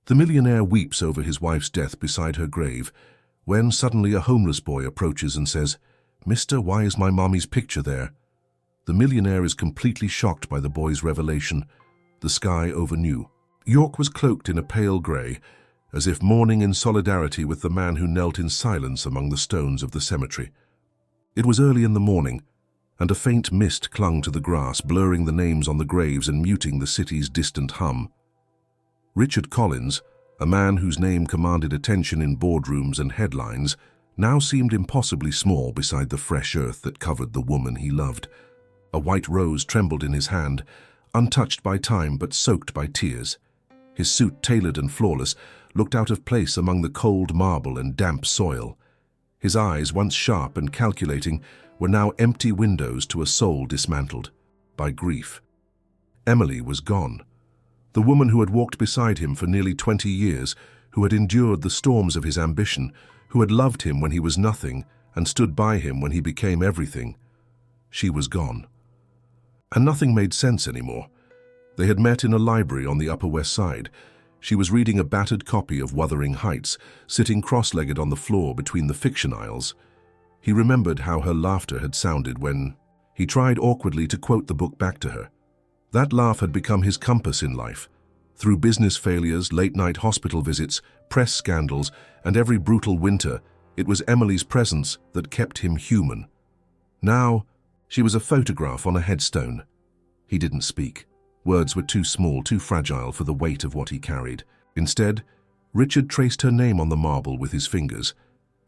The millionaire weeps over his wife's death beside her grave, when suddenly a homeless boy approaches and says, "Mister, why is my mommy's picture there?" The millionaire is completely shocked by the boy's revelation. The sky overknew. York was cloaked in a pale grey, as if mourning in solidarity with the man who knelt in silence among the stones of the cemetery. It was early in the morning, and a faint mist clung to the grass, blurring the names on the graves and muting the city's distant hum. Richard Collins, a man whose name commanded attention in boardrooms and headlines, now seemed impossibly small beside the fresh earth that covered the woman he loved. A white rose trembled in his hand, untouched by time but soaked by tears. His suit, tailored and flawless, looked out of place among the cold marble and damp soil. His eyes, once sharp and calculating, were now empty windows to a soul dismantled by grief. Emily was gone. The woman who had walked beside him for nearly 20 years, who had endured the storms of his ambition, who had loved him when he was nothing and stood by him when he became everything. She was gone. And nothing made sense anymore. They had met in a library on the Upper West Side. She was reading a battered copy of Wuthering Heights, sitting cross-legged on the floor between the fiction aisles. He remembered how her laughter had sounded when he tried awkwardly to quote the book back to her. That laugh had become his compass in life. Through business failures, late-night hospital visits, press scandals, and every brutal winter, it was Emily's presence that kept him human. Now, she was a photograph on a headstone. He didn't speak. Words were too small, too fragile for the weight of what he carried. Instead, Richard traced her name on the marble with his fingers,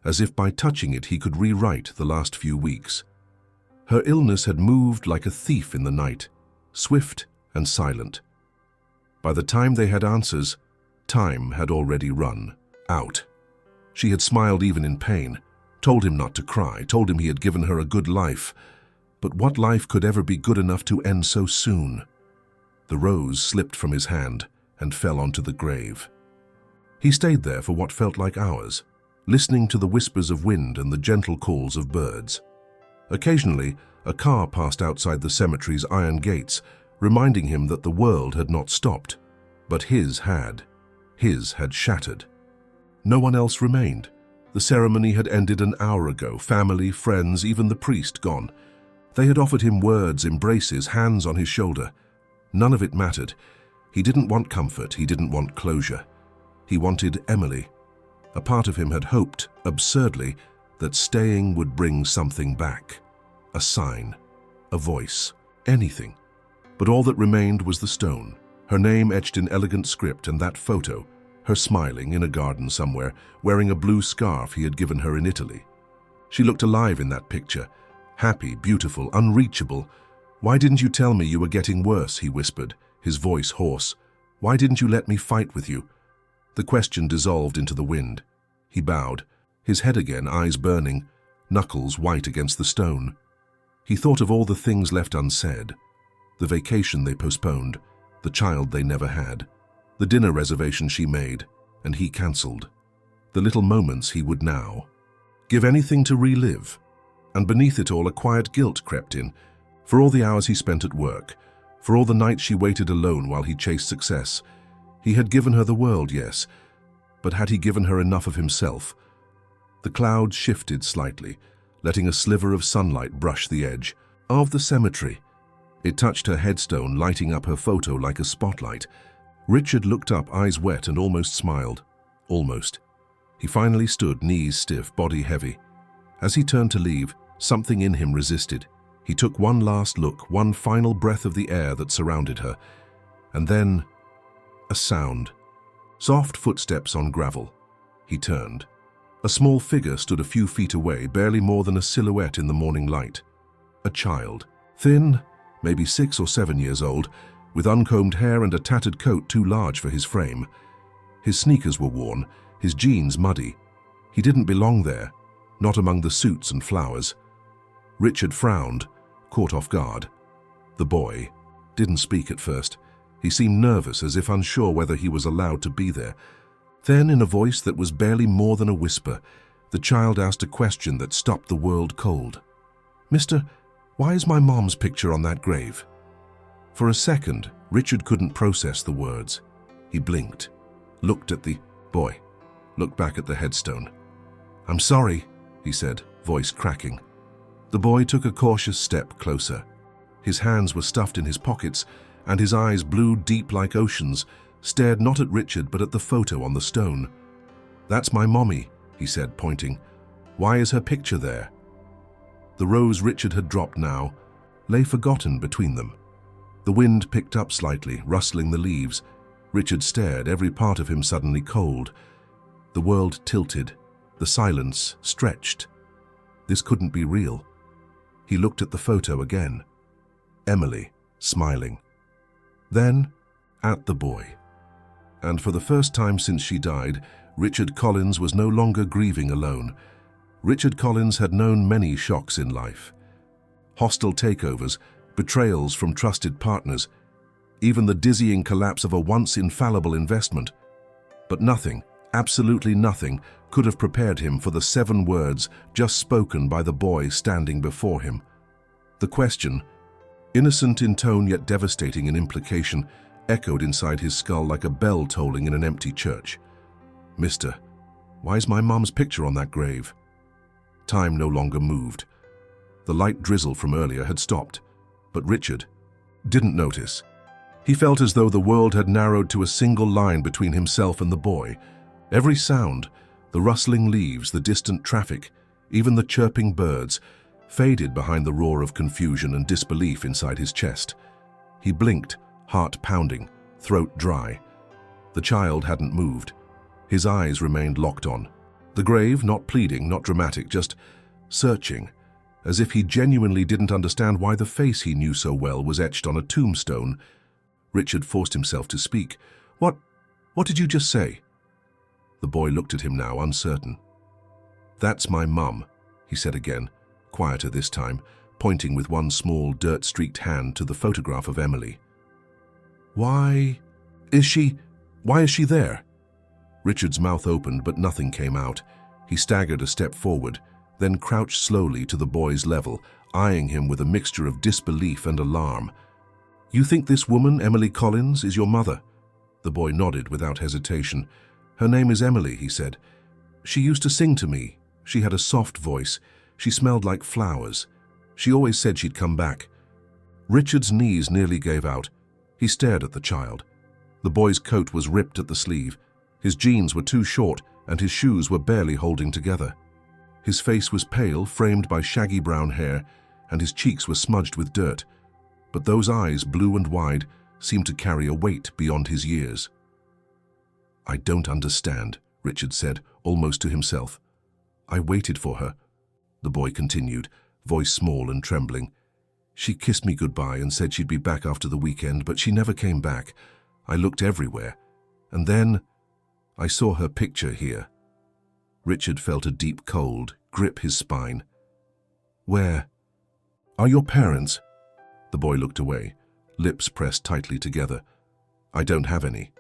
as if by touching it he could rewrite the last few weeks. Her illness had moved like a thief in the night, swift and silent. By the time they had answers, time had already run out. She had smiled even in pain, told him not to cry, told him he had given her a good life. But what life could ever be good enough to end so soon? The rose slipped from his hand and fell onto the grave. He stayed there for what felt like hours, listening to the whispers of wind and the gentle calls of birds. Occasionally, a car passed outside the cemetery's iron gates, reminding him that the world had not stopped, but his had. His had shattered. No one else remained. The ceremony had ended an hour ago, family, friends, even the priest gone. They had offered him words, embraces, hands on his shoulder. None of it mattered. He didn't want comfort, he didn't want closure. He wanted Emily. A part of him had hoped, absurdly, that staying would bring something back. A sign, a voice, anything. But all that remained was the stone, her name etched in elegant script, and that photo, her smiling in a garden somewhere, wearing a blue scarf he had given her in Italy. She looked alive in that picture, happy, beautiful, unreachable. "Why didn't you tell me you were getting worse?" he whispered, his voice hoarse. "Why didn't you let me fight with you?" The question dissolved into the wind. He bowed, his head again, eyes burning, knuckles white against the stone. He thought of all the things left unsaid. The vacation they postponed, the child they never had, the dinner reservation she made, and he cancelled. The little moments he would now give anything to relive. And beneath it all, a quiet guilt crept in, for all the hours he spent at work, for all the nights she waited alone while he chased success. He had given her the world, yes, but had he given her enough of himself? The clouds shifted slightly, letting a sliver of sunlight brush the edge of the cemetery. It touched her headstone, lighting up her photo like a spotlight. Richard looked up, eyes wet, and almost smiled. Almost. He finally stood, knees stiff, body heavy. As he turned to leave, something in him resisted. He took one last look, one final breath of the air that surrounded her, and then a sound. Soft footsteps on gravel. He turned. A small figure stood a few feet away, barely more than a silhouette in the morning light. A child, thin, maybe 6 or 7 years old, with uncombed hair and a tattered coat too large for his frame. His sneakers were worn, his jeans muddy. He didn't belong there, not among the suits and flowers. Richard frowned, caught off guard. The boy didn't speak at first. He seemed nervous, as if unsure whether he was allowed to be there. Then, in a voice that was barely more than a whisper, the child asked a question that stopped the world cold. "Mister, why is my mom's picture on that grave?" For a second, Richard couldn't process the words. He blinked. looked at the boy, looked back at the headstone. "I'm sorry," he said, voice cracking. The boy took a cautious step closer. His hands were stuffed in his pockets, and his eyes, blue deep like oceans, stared not at Richard but at the photo on the stone. "That's my mommy," he said, pointing. "Why is her picture there?" The rose Richard had dropped now lay forgotten between them. The wind picked up slightly, rustling the leaves. Richard stared, every part of him suddenly cold. The world tilted. The silence stretched. This couldn't be real. He looked at the photo again. Emily, smiling. Then, at the boy. And for the first time since she died, Richard Collins was no longer grieving alone. Richard Collins had known many shocks in life. Hostile takeovers, betrayals from trusted partners, even the dizzying collapse of a once infallible investment. But nothing, absolutely nothing, could have prepared him for the 7 words just spoken by the boy standing before him. The question, innocent in tone yet devastating in implication, echoed inside his skull like a bell tolling in an empty church. "Mister, why's my mom's picture on that grave?" Time no longer moved. The light drizzle from earlier had stopped, but Richard didn't notice. He felt as though the world had narrowed to a single line between himself and the boy. Every sound, the rustling leaves, the distant traffic, even the chirping birds, faded behind the roar of confusion and disbelief inside his chest. He blinked, heart pounding, throat dry. The child hadn't moved. His eyes remained locked on. The grave, not pleading, not dramatic, just searching, as if he genuinely didn't understand why the face he knew so well was etched on a tombstone. Richard forced himself to speak. What did you just say?" The boy looked at him now, uncertain. "That's my mum," he said again, quieter this time, pointing with one small, dirt-streaked hand to the photograph of Emily. Why is she there?" Richard's mouth opened, but nothing came out. He staggered a step forward, then crouched slowly to the boy's level, eyeing him with a mixture of disbelief and alarm. "You think this woman, Emily Collins, is your mother?" The boy nodded without hesitation. "Her name is Emily," he said. "She used to sing to me. She had a soft voice. She smelled like flowers. She always said she'd come back." Richard's knees nearly gave out. He stared at the child. The boy's coat was ripped at the sleeve. His jeans were too short, and his shoes were barely holding together. His face was pale, framed by shaggy brown hair, and his cheeks were smudged with dirt. But those eyes, blue and wide, seemed to carry a weight beyond his years. "I don't understand," Richard said, almost to himself. "I waited for her," the boy continued, voice small and trembling. "She kissed me goodbye and said she'd be back after the weekend, but she never came back. I looked everywhere. And then I saw her picture here." Richard felt a deep cold grip his spine. "Where are your parents?" The boy looked away, lips pressed tightly together. "I don't have any."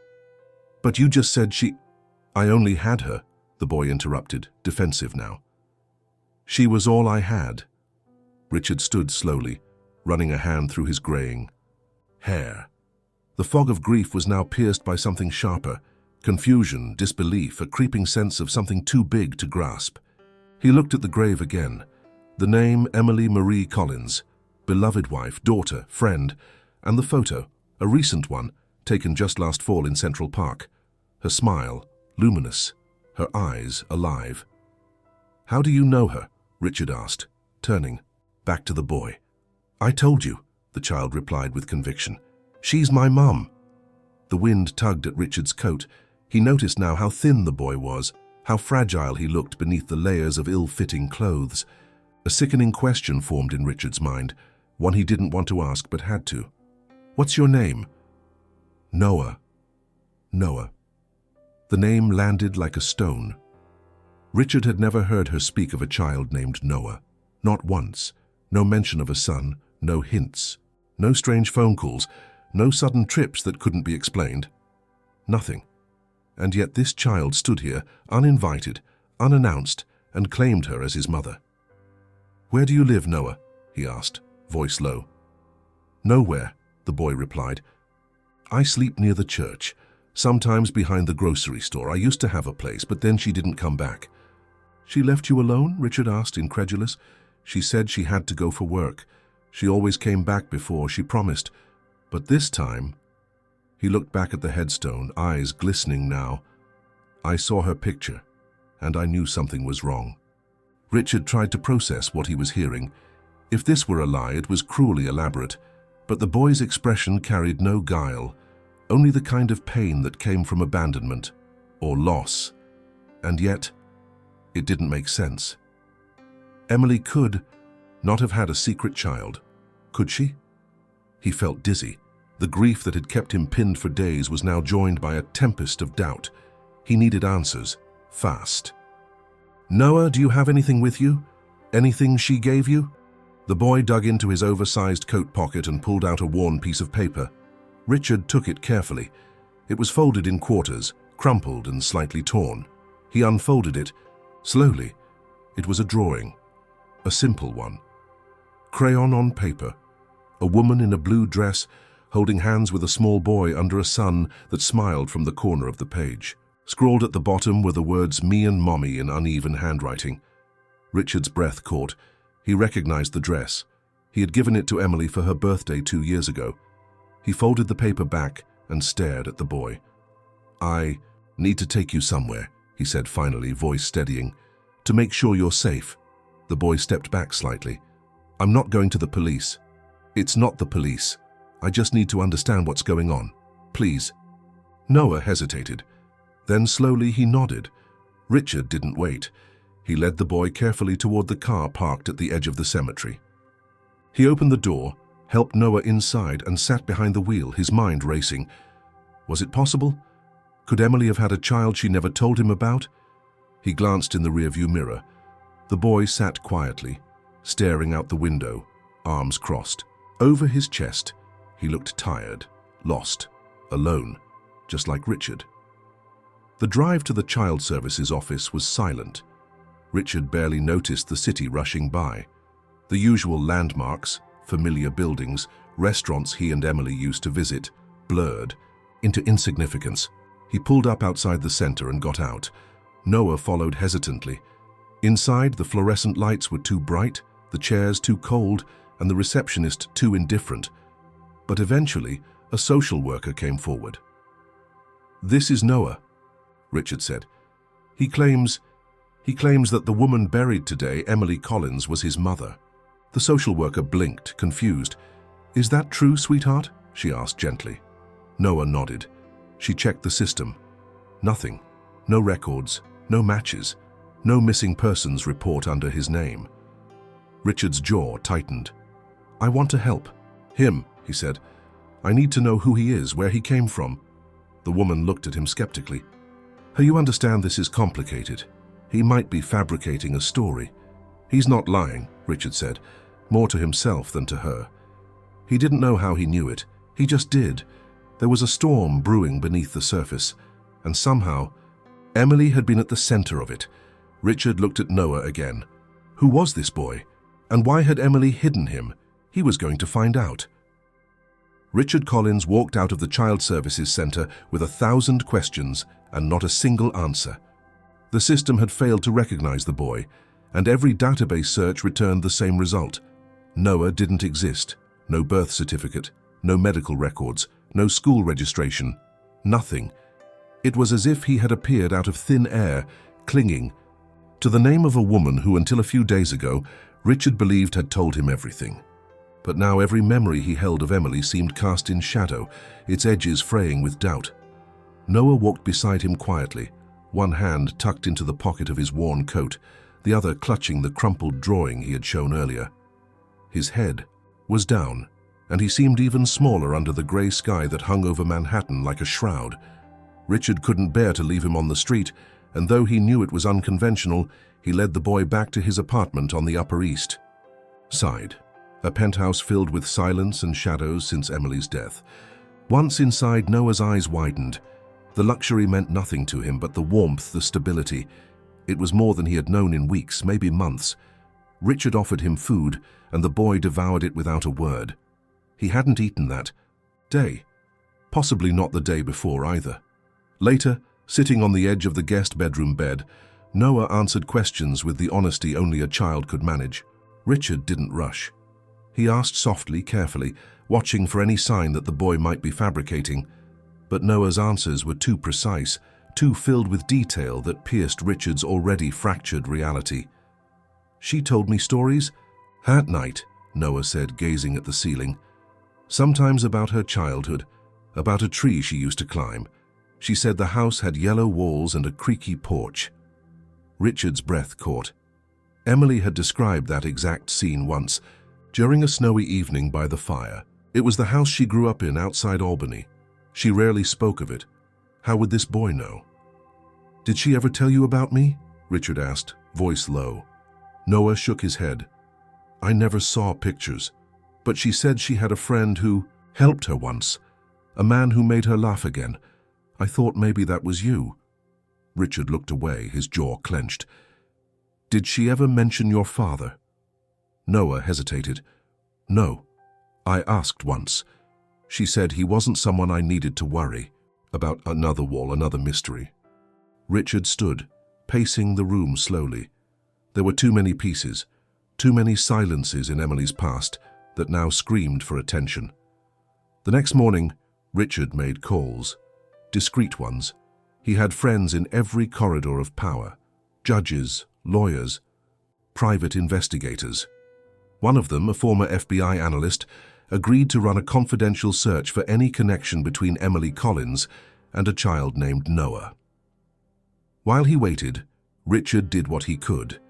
"But you just said she—" "I only had her," the boy interrupted, defensive now. "She was all I had." Richard stood slowly, running a hand through his graying hair. The fog of grief was now pierced by something sharper, confusion, disbelief, a creeping sense of something too big to grasp. He looked at the grave again. The name Emily Marie Collins, beloved wife, daughter, friend, and the photo, a recent one, taken just last fall in Central Park. Her smile, luminous, her eyes alive. "How do you know her?" Richard asked, turning back to the boy. "I told you," the child replied with conviction. "She's my mum." The wind tugged at Richard's coat. He noticed now how thin the boy was, how fragile he looked beneath the layers of ill-fitting clothes. A sickening question formed in Richard's mind, one he didn't want to ask but had to. "What's your name?" "Noah." Noah. The name landed like a stone. Richard had never heard her speak of a child named Noah. Not once. No mention of a son, no hints. No strange phone calls, no sudden trips that couldn't be explained. Nothing. And yet this child stood here, uninvited, unannounced, and claimed her as his mother. "Where do you live, Noah?" he asked, voice low. "Nowhere," the boy replied. "I sleep near the church. Sometimes behind the grocery store. I used to have a place, but then she didn't come back." "She left you alone?" Richard asked, incredulous. "She said she had to go for work. She always came back before, she promised. But this time—" He looked back at the headstone, eyes glistening now. "I saw her picture, and I knew something was wrong." Richard tried to process what he was hearing. If this were a lie, it was cruelly elaborate, but the boy's expression carried no guile, only the kind of pain that came from abandonment or loss. And yet, it didn't make sense. Emily could not have had a secret child, could she? He felt dizzy. The grief that had kept him pinned for days was now joined by a tempest of doubt. He needed answers, fast. "Noah, do you have anything with you? Anything she gave you?" The boy dug into his oversized coat pocket and pulled out a worn piece of paper. Richard took it carefully. It was folded in quarters, crumpled and slightly torn. He unfolded it, slowly. It was a drawing, a simple one. Crayon on paper, a woman in a blue dress holding hands with a small boy under a sun that smiled from the corner of the page. Scrawled at the bottom were the words "Me and Mommy" in uneven handwriting. Richard's breath caught. He recognized the dress. He had given it to Emily for her birthday 2 years ago. He folded the paper back and stared at the boy. "I need to take you somewhere," he said finally, voice steadying. "To make sure you're safe." The boy stepped back slightly. "I'm not going to the police." "It's not the police. I just need to understand what's going on. Please." Noah hesitated. Then slowly he nodded. Richard didn't wait. He led the boy carefully toward the car parked at the edge of the cemetery. He opened the door, helped Noah inside, and sat behind the wheel, his mind racing. Was it possible? Could Emily have had a child she never told him about? He glanced in the rearview mirror. The boy sat quietly, staring out the window, arms crossed. Over his chest, he looked tired, lost, alone, just like Richard. The drive to the child services office was silent. Richard barely noticed the city rushing by. The usual landmarks, familiar buildings, restaurants he and Emily used to visit, blurred into insignificance. He pulled up outside the center and got out. Noah followed hesitantly. Inside, the fluorescent lights were too bright, the chairs too cold, and the receptionist too indifferent. But eventually, a social worker came forward. "This is Noah," Richard said. He claims that the woman buried today, Emily Collins, was his mother." The social worker blinked, confused. "Is that true, sweetheart?" she asked gently. Noah nodded. She checked the system. Nothing. No records, no matches, no missing persons report under his name. Richard's jaw tightened. "I want to help. Him," he said. "I need to know who he is, where he came from." The woman looked at him skeptically. "You understand this is complicated. He might be fabricating a story." "He's not lying," Richard said, more to himself than to her. He didn't know how he knew it. He just did. There was a storm brewing beneath the surface, and somehow, Emily had been at the center of it. Richard looked at Noah again. Who was this boy? And why had Emily hidden him? He was going to find out. Richard Collins walked out of the Child Services Center with 1,000 questions and not a single answer. The system had failed to recognize the boy, and every database search returned the same result. Noah didn't exist. No birth certificate, no medical records, no school registration, nothing. It was as if he had appeared out of thin air, clinging to the name of a woman who, until a few days ago, Richard believed had told him everything. But now every memory he held of Emily seemed cast in shadow, its edges fraying with doubt. Noah walked beside him quietly, one hand tucked into the pocket of his worn coat, the other clutching the crumpled drawing he had shown earlier. His head was down, and he seemed even smaller under the gray sky that hung over Manhattan like a shroud. Richard couldn't bear to leave him on the street, and though he knew it was unconventional, he led the boy back to his apartment on the Upper East Side, a penthouse filled with silence and shadows since Emily's death. Once inside, Noah's eyes widened. The luxury meant nothing to him, but the warmth, the stability. It was more than he had known in weeks, maybe months. Richard offered him food, and the boy devoured it without a word. He hadn't eaten that day. Possibly not the day before either. Later, sitting on the edge of the guest bedroom bed, Noah answered questions with the honesty only a child could manage. Richard didn't rush. He asked softly, carefully, watching for any sign that the boy might be fabricating. But Noah's answers were too precise, too filled with detail that pierced Richard's already fractured reality. "She told me stories?" "At night," Noah said, gazing at the ceiling. "Sometimes about her childhood, about a tree she used to climb. She said the house had yellow walls and a creaky porch." Richard's breath caught. Emily had described that exact scene once, during a snowy evening by the fire. It was the house she grew up in outside Albany. She rarely spoke of it. How would this boy know? "Did she ever tell you about me?" Richard asked, voice low. Noah shook his head. "I never saw pictures, but she said she had a friend who helped her once, a man who made her laugh again. I thought maybe that was you." Richard looked away, his jaw clenched. "Did she ever mention your father?" Noah hesitated. "No. I asked once. She said he wasn't someone I needed to worry about. Another wall, another mystery." Richard stood, pacing the room slowly. There were too many pieces, too many silences in Emily's past that now screamed for attention. The next morning, Richard made calls. Discreet ones. He had friends in every corridor of power. Judges, lawyers, private investigators. One of them, a former FBI analyst, agreed to run a confidential search for any connection between Emily Collins and a child named Noah. While he waited, Richard did what he could.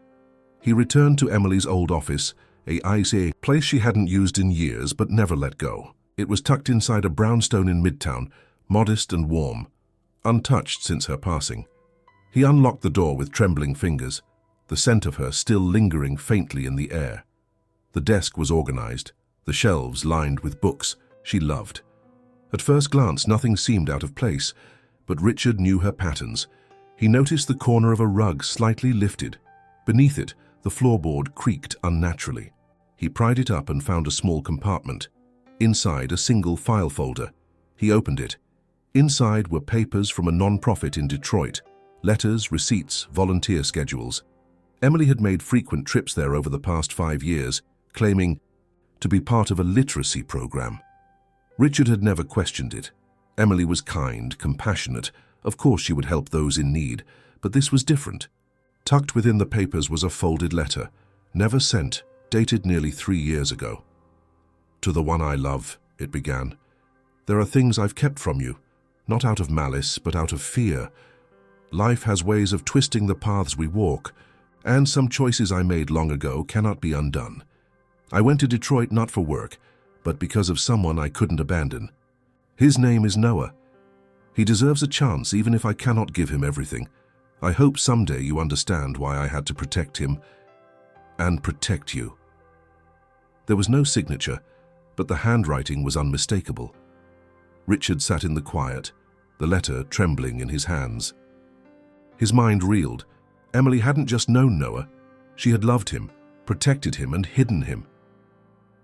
He returned to Emily's old office, a place she hadn't used in years but never let go. It was tucked inside a brownstone in Midtown, modest and warm, untouched since her passing. He unlocked the door with trembling fingers, the scent of her still lingering faintly in the air. The desk was organized, the shelves lined with books she loved. At first glance, nothing seemed out of place, but Richard knew her patterns. He noticed the corner of a rug slightly lifted. Beneath it, the floorboard creaked unnaturally. He pried it up and found a small compartment. Inside, a single file folder. He opened it. Inside were papers from a non-profit in Detroit, letters, receipts, volunteer schedules. Emily had made frequent trips there over the past 5 years, claiming to be part of a literacy program. Richard had never questioned it. Emily was kind, compassionate. Of course she would help those in need, but this was different. Tucked within the papers was a folded letter, never sent, dated nearly 3 years ago. "To the one I love," it began. "There are things I've kept from you, not out of malice, but out of fear. Life has ways of twisting the paths we walk, and some choices I made long ago cannot be undone. I went to Detroit not for work, but because of someone I couldn't abandon. His name is Noah. He deserves a chance, even if I cannot give him everything. I hope someday you understand why I had to protect him and protect you." There was no signature, but the handwriting was unmistakable. Richard sat in the quiet, the letter trembling in his hands. His mind reeled. Emily hadn't just known Noah. She had loved him, protected him, and hidden him.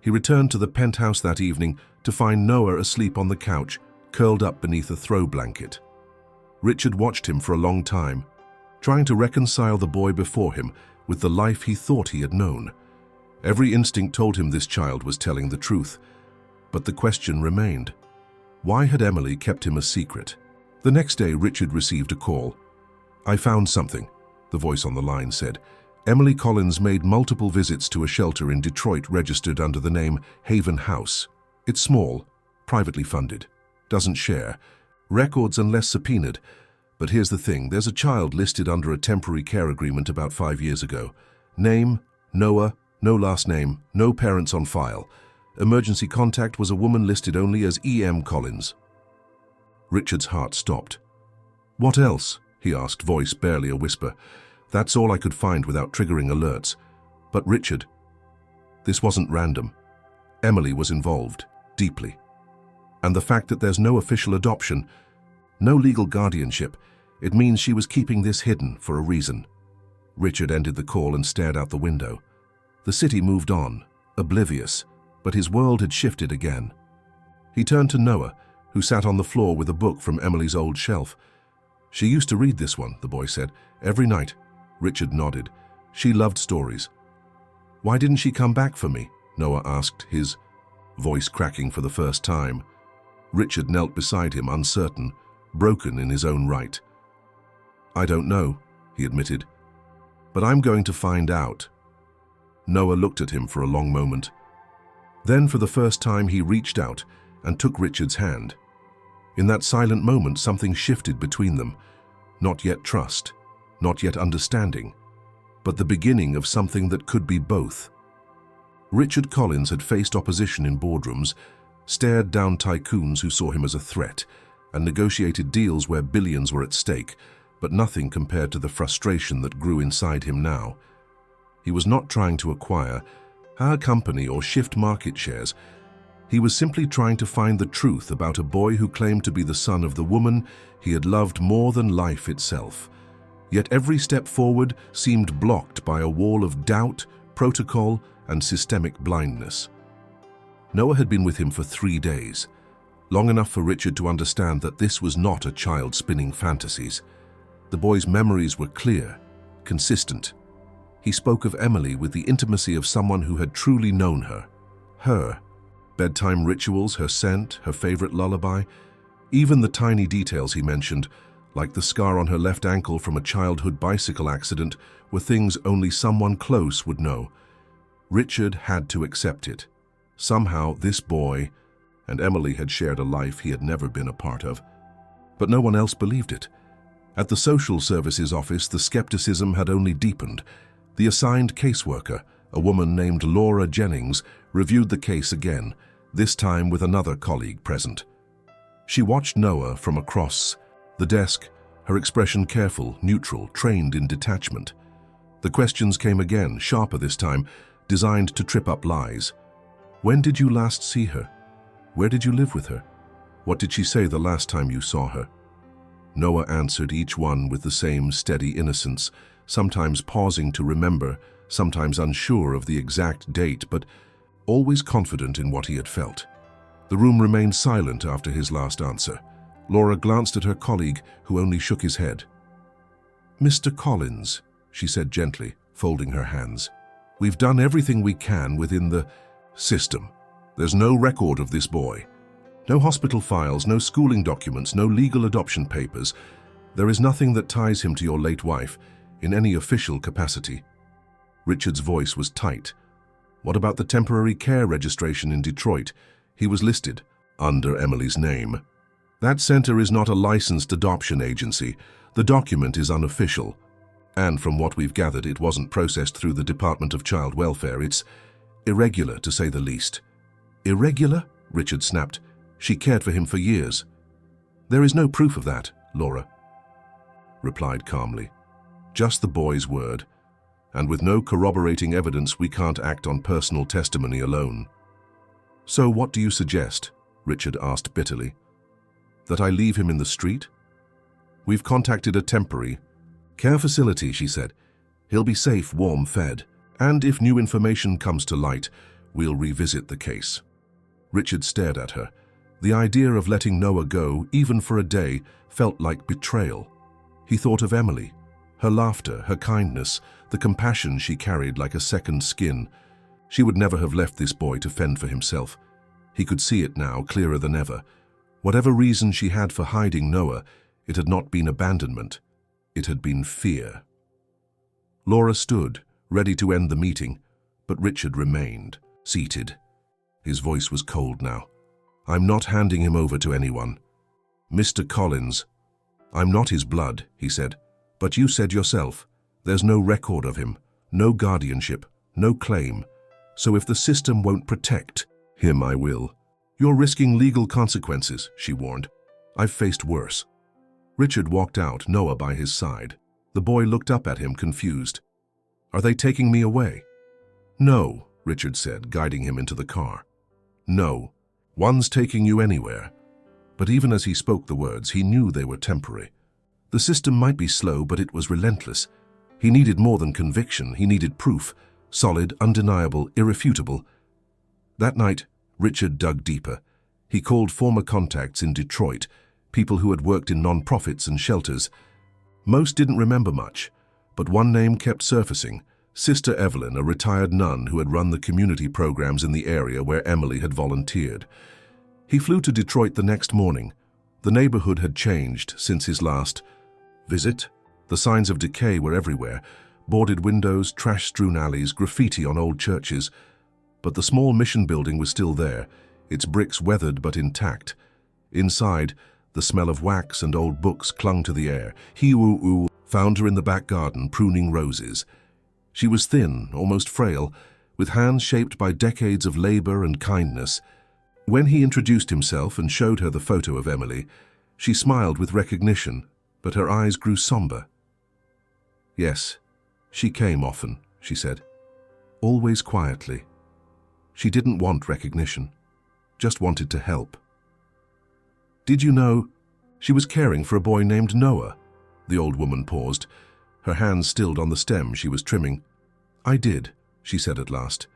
He returned to the penthouse that evening to find Noah asleep on the couch, curled up beneath a throw blanket. Richard watched him for a long time, trying to reconcile the boy before him with the life he thought he had known. Every instinct told him this child was telling the truth, but the question remained. Why had Emily kept him a secret? The next day, Richard received a call. "I found something," the voice on the line said. Emily Collins made multiple visits to a shelter in Detroit registered under the name Haven House. It's small, privately funded, doesn't share records unless subpoenaed. But here's the thing, there's a child listed under a temporary care agreement about 5 years ago. Name, Noah, no last name, no parents on file. Emergency contact was a woman listed only as E.M. Collins. Richard's heart stopped. "What else?" he asked, voice barely a whisper. "That's all I could find without triggering alerts. But Richard, this wasn't random. Emily was involved, deeply. And the fact that there's no official adoption, no legal guardianship, it means she was keeping this hidden for a reason." Richard ended the call and stared out the window. The city moved on, oblivious, but his world had shifted again. He turned to Noah, who sat on the floor with a book from Emily's old shelf. She used to read this one, the boy said, every night. Richard nodded. She loved stories. Why didn't she come back for me? Noah asked, his voice cracking for the first time. Richard knelt beside him, uncertain, broken in his own right. I don't know, he admitted, but I'm going to find out. Noah looked at him for a long moment. Then, for the first time, he reached out and took Richard's hand. In that silent moment, something shifted between them. Not yet trust, not yet understanding, but the beginning of something that could be both. Richard Collins had faced opposition in boardrooms, stared down tycoons who saw him as a threat, and negotiated deals where billions were at stake, but nothing compared to the frustration that grew inside him now. He was not trying to acquire a company or shift market shares. He was simply trying to find the truth about a boy who claimed to be the son of the woman he had loved more than life itself. Yet every step forward seemed blocked by a wall of doubt, protocol, and systemic blindness. Noah had been with him for 3 days, long enough for Richard to understand that this was not a child spinning fantasies. The boy's memories were clear, consistent. He spoke of Emily with the intimacy of someone who had truly known her. Her bedtime rituals, her scent, her favorite lullaby, even the tiny details he mentioned, like the scar on her left ankle from a childhood bicycle accident, were things only someone close would know. Richard had to accept it. Somehow this boy and Emily had shared a life he had never been a part of. But no one else believed it. At the social services office, the skepticism had only deepened. The assigned caseworker, a woman named Laura Jennings, reviewed the case again, this time with another colleague present. She watched Noah from across the desk, her expression careful, neutral, trained in detachment. The questions came again, sharper this time, designed to trip up lies. When did you last see her? Where did you live with her? What did she say the last time you saw her? Noah answered each one with the same steady innocence, sometimes pausing to remember, sometimes unsure of the exact date, but always confident in what he had felt. The room remained silent after his last answer. Laura glanced at her colleague, who only shook his head. Mr. Collins, she said gently, folding her hands, we've done everything we can within the system. There's no record of this boy. No hospital files, no schooling documents, no legal adoption papers. There is nothing that ties him to your late wife in any official capacity. Richard's voice was tight. What about the temporary care registration in Detroit? He was listed under Emily's name. That center is not a licensed adoption agency. The document is unofficial. And from what we've gathered, it wasn't processed through the Department of Child Welfare. It's irregular, to say the least. Irregular? Richard snapped. She cared for him for years. There is no proof of that, Laura replied calmly. Just the boy's word. And with no corroborating evidence, we can't act on personal testimony alone. So what do you suggest? Richard asked bitterly. That I leave him in the street? We've contacted a temporary care facility, she said. He'll be safe, warm, fed. And if new information comes to light, we'll revisit the case. Richard stared at her. The idea of letting Noah go, even for a day, felt like betrayal. He thought of Emily, her laughter, her kindness, the compassion she carried like a second skin. She would never have left this boy to fend for himself. He could see it now, clearer than ever. Whatever reason she had for hiding Noah, it had not been abandonment. It had been fear. Laura stood, ready to end the meeting, but Richard remained, seated. His voice was cold now. I'm not handing him over to anyone. Mr. Collins, I'm not his blood, he said, but you said yourself, there's no record of him, no guardianship, no claim. So if the system won't protect him, I will. You're risking legal consequences, she warned. I've faced worse. Richard walked out, Noah by his side. The boy looked up at him, confused. Are they taking me away? No, Richard said, guiding him into the car. No, one's taking you anywhere. But even as he spoke the words, he knew they were temporary. The system might be slow, but it was relentless. He needed more than conviction, he needed proof. Solid, undeniable, irrefutable. That night, Richard dug deeper. He called former contacts in Detroit, people who had worked in non-profits and shelters. Most didn't remember much, but one name kept surfacing: Sister Evelyn, a retired nun who had run the community programs in the area where Emily had volunteered. He flew to Detroit the next morning. The neighborhood had changed since his last visit. The signs of decay were everywhere: boarded windows, trash-strewn alleys, graffiti on old churches. But the small mission building was still there, its bricks weathered but intact. Inside, the smell of wax and old books clung to the air. Hiu found her in the back garden, pruning roses. She was thin, almost frail, with hands shaped by decades of labor and kindness. When he introduced himself and showed her the photo of Emily, she smiled with recognition, but her eyes grew somber. Yes, she came often, she said, always quietly. She didn't want recognition, just wanted to help. Did you know she was caring for a boy named Noah? The old woman paused, her hands stilled on the stem she was trimming. I did, she said at last,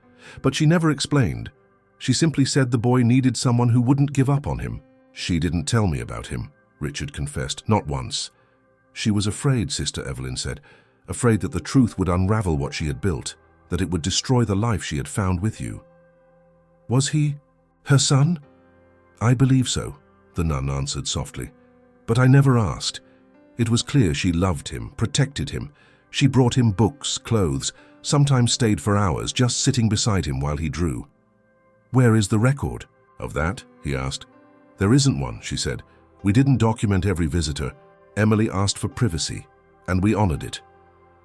but she never explained. She simply said the boy needed someone who wouldn't give up on him. She didn't tell me about him, Richard confessed, not once. She was afraid, Sister Evelyn said, afraid that the truth would unravel what she had built, that it would destroy the life she had found with you. Was he her son? I believe so, the nun answered softly, but I never asked. It was clear she loved him, protected him. She brought him books, clothes, sometimes stayed for hours, just sitting beside him while he drew. Where is the record of that? He asked. There isn't one, she said. We didn't document every visitor. Emily asked for privacy, and we honored it.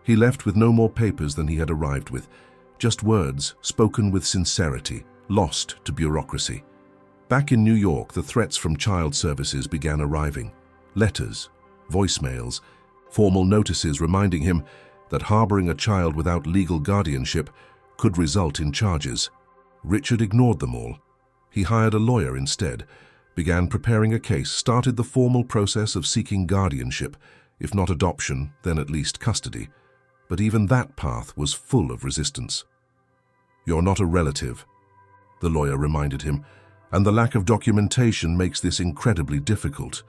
He left with no more papers than he had arrived with, just words spoken with sincerity, lost to bureaucracy. Back in New York, the threats from child services began arriving. Letters, voicemails, formal notices reminding him that harboring a child without legal guardianship could result in charges. Richard ignored them all. He hired a lawyer instead, began preparing a case, started the formal process of seeking guardianship, if not adoption, then at least custody. But even that path was full of resistance. You're not a relative, the lawyer reminded him, and the lack of documentation makes this incredibly difficult.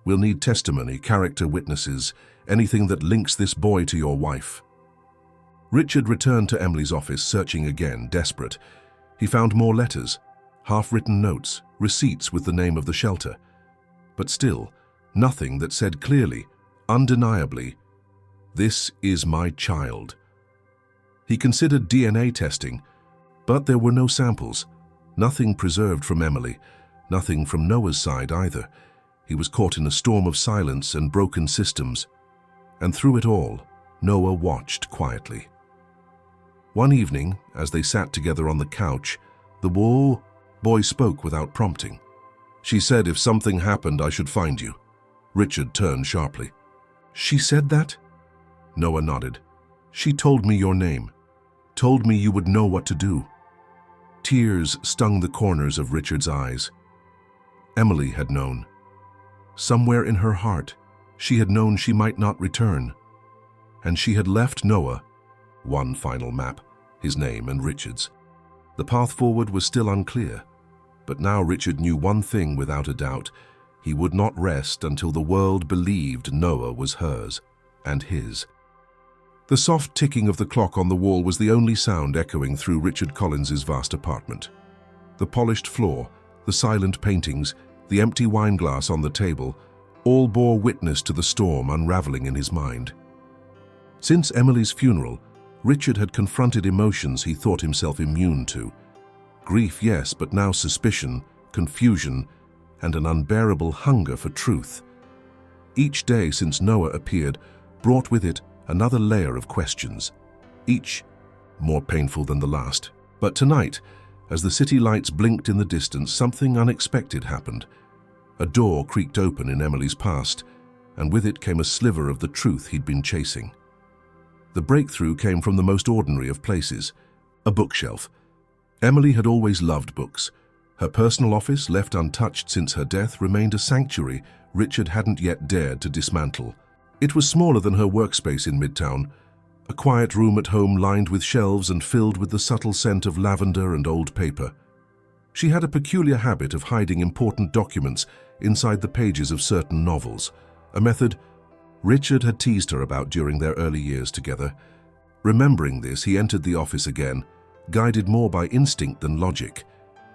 We'll need testimony, character witnesses, anything that links this boy to your wife. Richard returned to Emily's office, searching again, desperate. He found more letters, half-written notes, receipts with the name of the shelter. But still, nothing that said clearly, undeniably, "This is my child." He considered DNA testing, but there were no samples, nothing preserved from Emily, nothing from Noah's side either. He was caught in a storm of silence and broken systems. And through it all, Noah watched quietly. One evening, as they sat together on the couch, the boy spoke without prompting. She said if something happened, I should find you. Richard turned sharply. She said that? Noah nodded. She told me your name, told me you would know what to do. Tears stung the corners of Richard's eyes. Emily had known. Somewhere in her heart, she had known she might not return. And she had left Noah one final map, his name and Richard's. The path forward was still unclear, but now Richard knew one thing without a doubt. He would not rest until the world believed Noah was hers and his. The soft ticking of the clock on the wall was the only sound echoing through Richard Collins's vast apartment. The polished floor, the silent paintings, the empty wine glass on the table, all bore witness to the storm unraveling in his mind. Since Emily's funeral, Richard had confronted emotions he thought himself immune to. Grief, yes, but now suspicion, confusion, and an unbearable hunger for truth. Each day since Noah appeared brought with it another layer of questions, each more painful than the last. But tonight, as the city lights blinked in the distance, something unexpected happened. A door creaked open in Emily's past, and with it came a sliver of the truth he'd been chasing. The breakthrough came from the most ordinary of places, a bookshelf. Emily had always loved books. Her personal office, left untouched since her death, remained a sanctuary Richard hadn't yet dared to dismantle. It was smaller than her workspace in Midtown, a quiet room at home lined with shelves and filled with the subtle scent of lavender and old paper. She had a peculiar habit of hiding important documents inside the pages of certain novels, a method Richard had teased her about during their early years together. Remembering this, he entered the office again, guided more by instinct than logic.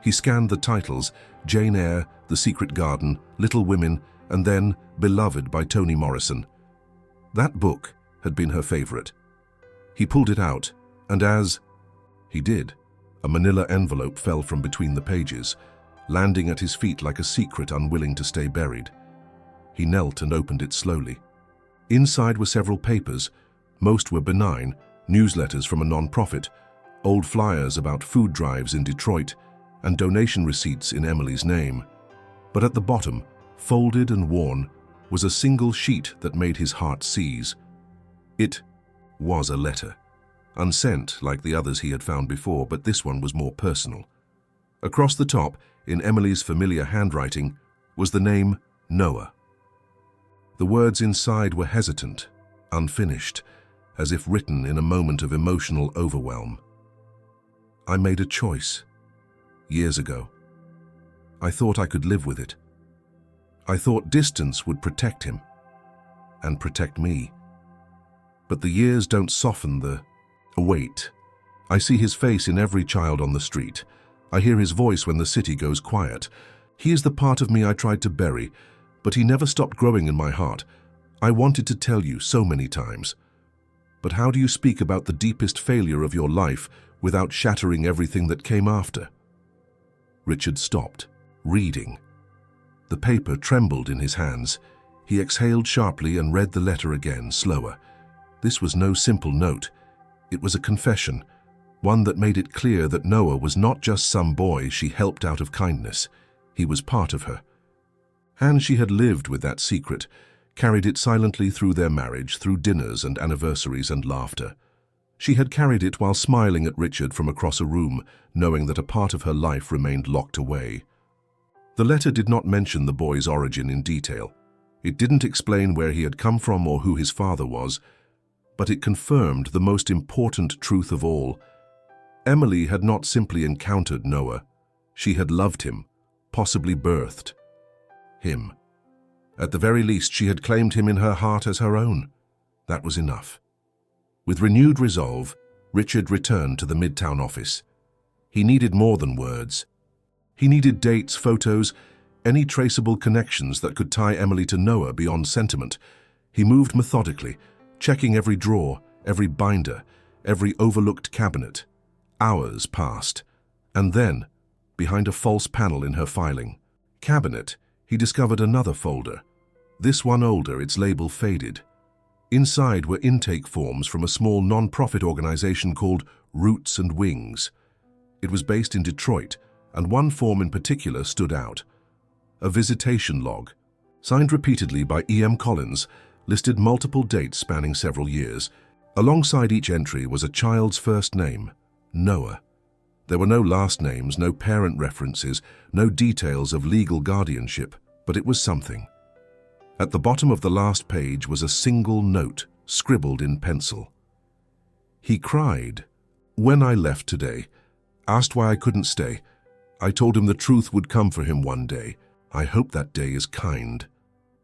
He scanned the titles: Jane Eyre, The Secret Garden, Little Women, and then Beloved by Toni Morrison. That book had been her favorite. He pulled it out, and as he did, a manila envelope fell from between the pages, landing at his feet like a secret unwilling to stay buried. He knelt and opened it slowly. Inside were several papers. Most were benign, newsletters from a non-profit, old flyers about food drives in Detroit, and donation receipts in Emily's name. But at the bottom, folded and worn, was a single sheet that made his heart seize. It was a letter, unsent like the others he had found before, but this one was more personal. Across the top, in Emily's familiar handwriting, was the name Noah. The words inside were hesitant, unfinished, as if written in a moment of emotional overwhelm. I made a choice, years ago. I thought I could live with it. I thought distance would protect him, and protect me. But the years don't soften the weight. I see his face in every child on the street. I hear his voice when the city goes quiet. He is the part of me I tried to bury, but he never stopped growing in my heart. I wanted to tell you so many times. But how do you speak about the deepest failure of your life without shattering everything that came after? Richard stopped, reading. The paper trembled in his hands. He exhaled sharply and read the letter again, slower. This was no simple note. It was a confession, one that made it clear that Noah was not just some boy she helped out of kindness. He was part of her. And she had lived with that secret, carried it silently through their marriage, through dinners and anniversaries and laughter. She had carried it while smiling at Richard from across a room, knowing that a part of her life remained locked away. The letter did not mention the boy's origin in detail. It didn't explain where he had come from or who his father was, but it confirmed the most important truth of all. Emily had not simply encountered Noah. She had loved him, possibly birthed him. At the very least, she had claimed him in her heart as her own. That was enough. With renewed resolve, Richard returned to the Midtown office. He needed more than words. He needed dates, photos, any traceable connections that could tie Emily to Noah beyond sentiment. He moved methodically, checking every drawer, every binder, every overlooked cabinet. Hours passed, and then, behind a false panel in her filing cabinet, he discovered another folder. This one older, its label faded. Inside were intake forms from a small non-profit organization called Roots and Wings. It was based in Detroit, and one form in particular stood out. A visitation log, signed repeatedly by E.M. Collins, listed multiple dates spanning several years. Alongside each entry was a child's first name, Noah. There were no last names, no parent references, no details of legal guardianship, but it was something. At the bottom of the last page was a single note, scribbled in pencil. He cried when I left today, asked why I couldn't stay. I told him the truth would come for him one day. I hope that day is kind.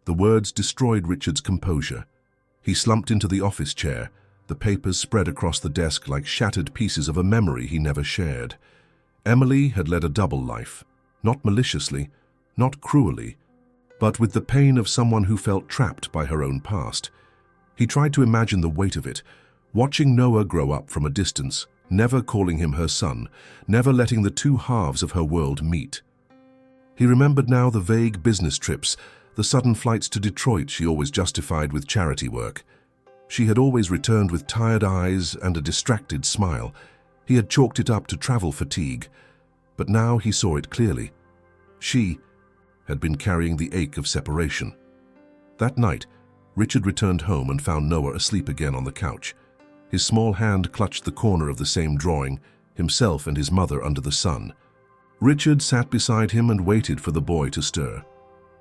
The words destroyed Richard's composure. He slumped into the office chair, the papers spread across the desk like shattered pieces of a memory he never shared. Emily had led a double life, not maliciously, not cruelly, but with the pain of someone who felt trapped by her own past. He tried to imagine the weight of it, watching Noah grow up from a distance, never calling him her son, never letting the two halves of her world meet. He remembered now the vague business trips, the sudden flights to Detroit she always justified with charity work. She had always returned with tired eyes and a distracted smile. He had chalked it up to travel fatigue, but now he saw it clearly. She had been carrying the ache of separation. That night, Richard returned home and found Noah asleep again on the couch. His small hand clutched the corner of the same drawing, himself and his mother under the sun. Richard sat beside him and waited for the boy to stir.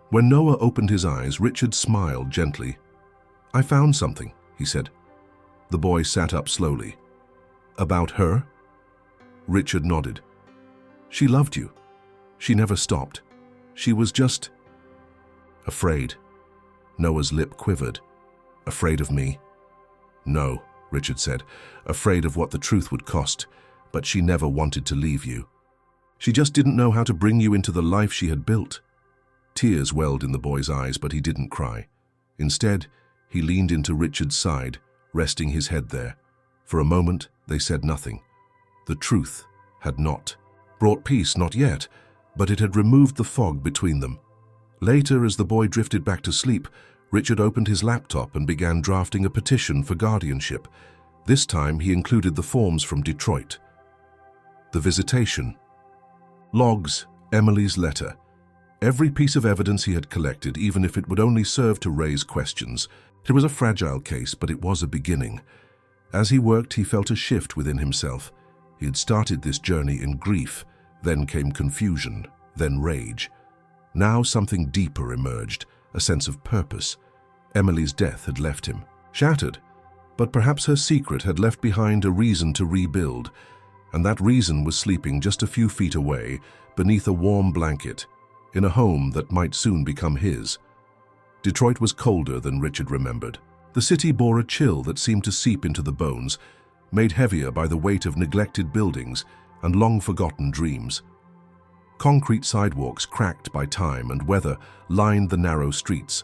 When Noah opened his eyes, Richard smiled gently. "I found something," he said. The boy sat up slowly. "About her?" Richard nodded. "She loved you. She never stopped. She was just afraid. Noah's lip quivered. Afraid of me? No, Richard said, afraid of what the truth would cost, but she never wanted to leave you. She just didn't know how to bring you into the life she had built. Tears welled in the boy's eyes, but he didn't cry. Instead, he leaned into Richard's side, resting his head there. For a moment, they said nothing. The truth had not brought peace, not yet, but it had removed the fog between them. Later, as the boy drifted back to sleep, Richard opened his laptop and began drafting a petition for guardianship. This time, he included the forms from Detroit. The visitation. Logs, Emily's letter. Every piece of evidence he had collected, even if it would only serve to raise questions. It was a fragile case, but it was a beginning. As he worked, he felt a shift within himself. He had started this journey in grief, then came confusion, then rage. Now something deeper emerged, a sense of purpose. Emily's death had left him shattered, but perhaps her secret had left behind a reason to rebuild, and that reason was sleeping just a few feet away, beneath a warm blanket, in a home that might soon become his. Detroit was colder than Richard remembered. The city bore a chill that seemed to seep into the bones, made heavier by the weight of neglected buildings and long-forgotten dreams. Concrete sidewalks cracked by time and weather lined the narrow streets,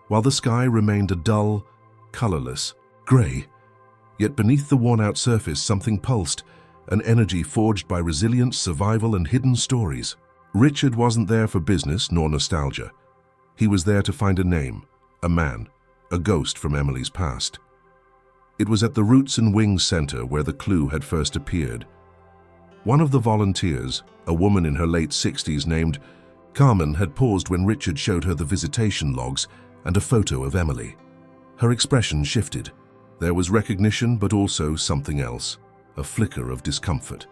while the sky remained a dull, colorless gray. Yet beneath the worn-out surface something pulsed, an energy forged by resilience, survival, and hidden stories. Richard wasn't there for business nor nostalgia. He was there to find a name, a man, a ghost from Emily's past. It was at the Roots and Wings Center where the clue had first appeared. One of the volunteers, a woman in her late 60s named Carmen, had paused when Richard showed her the visitation logs and a photo of Emily. Her expression shifted. There was recognition, but also something else, a flicker of discomfort.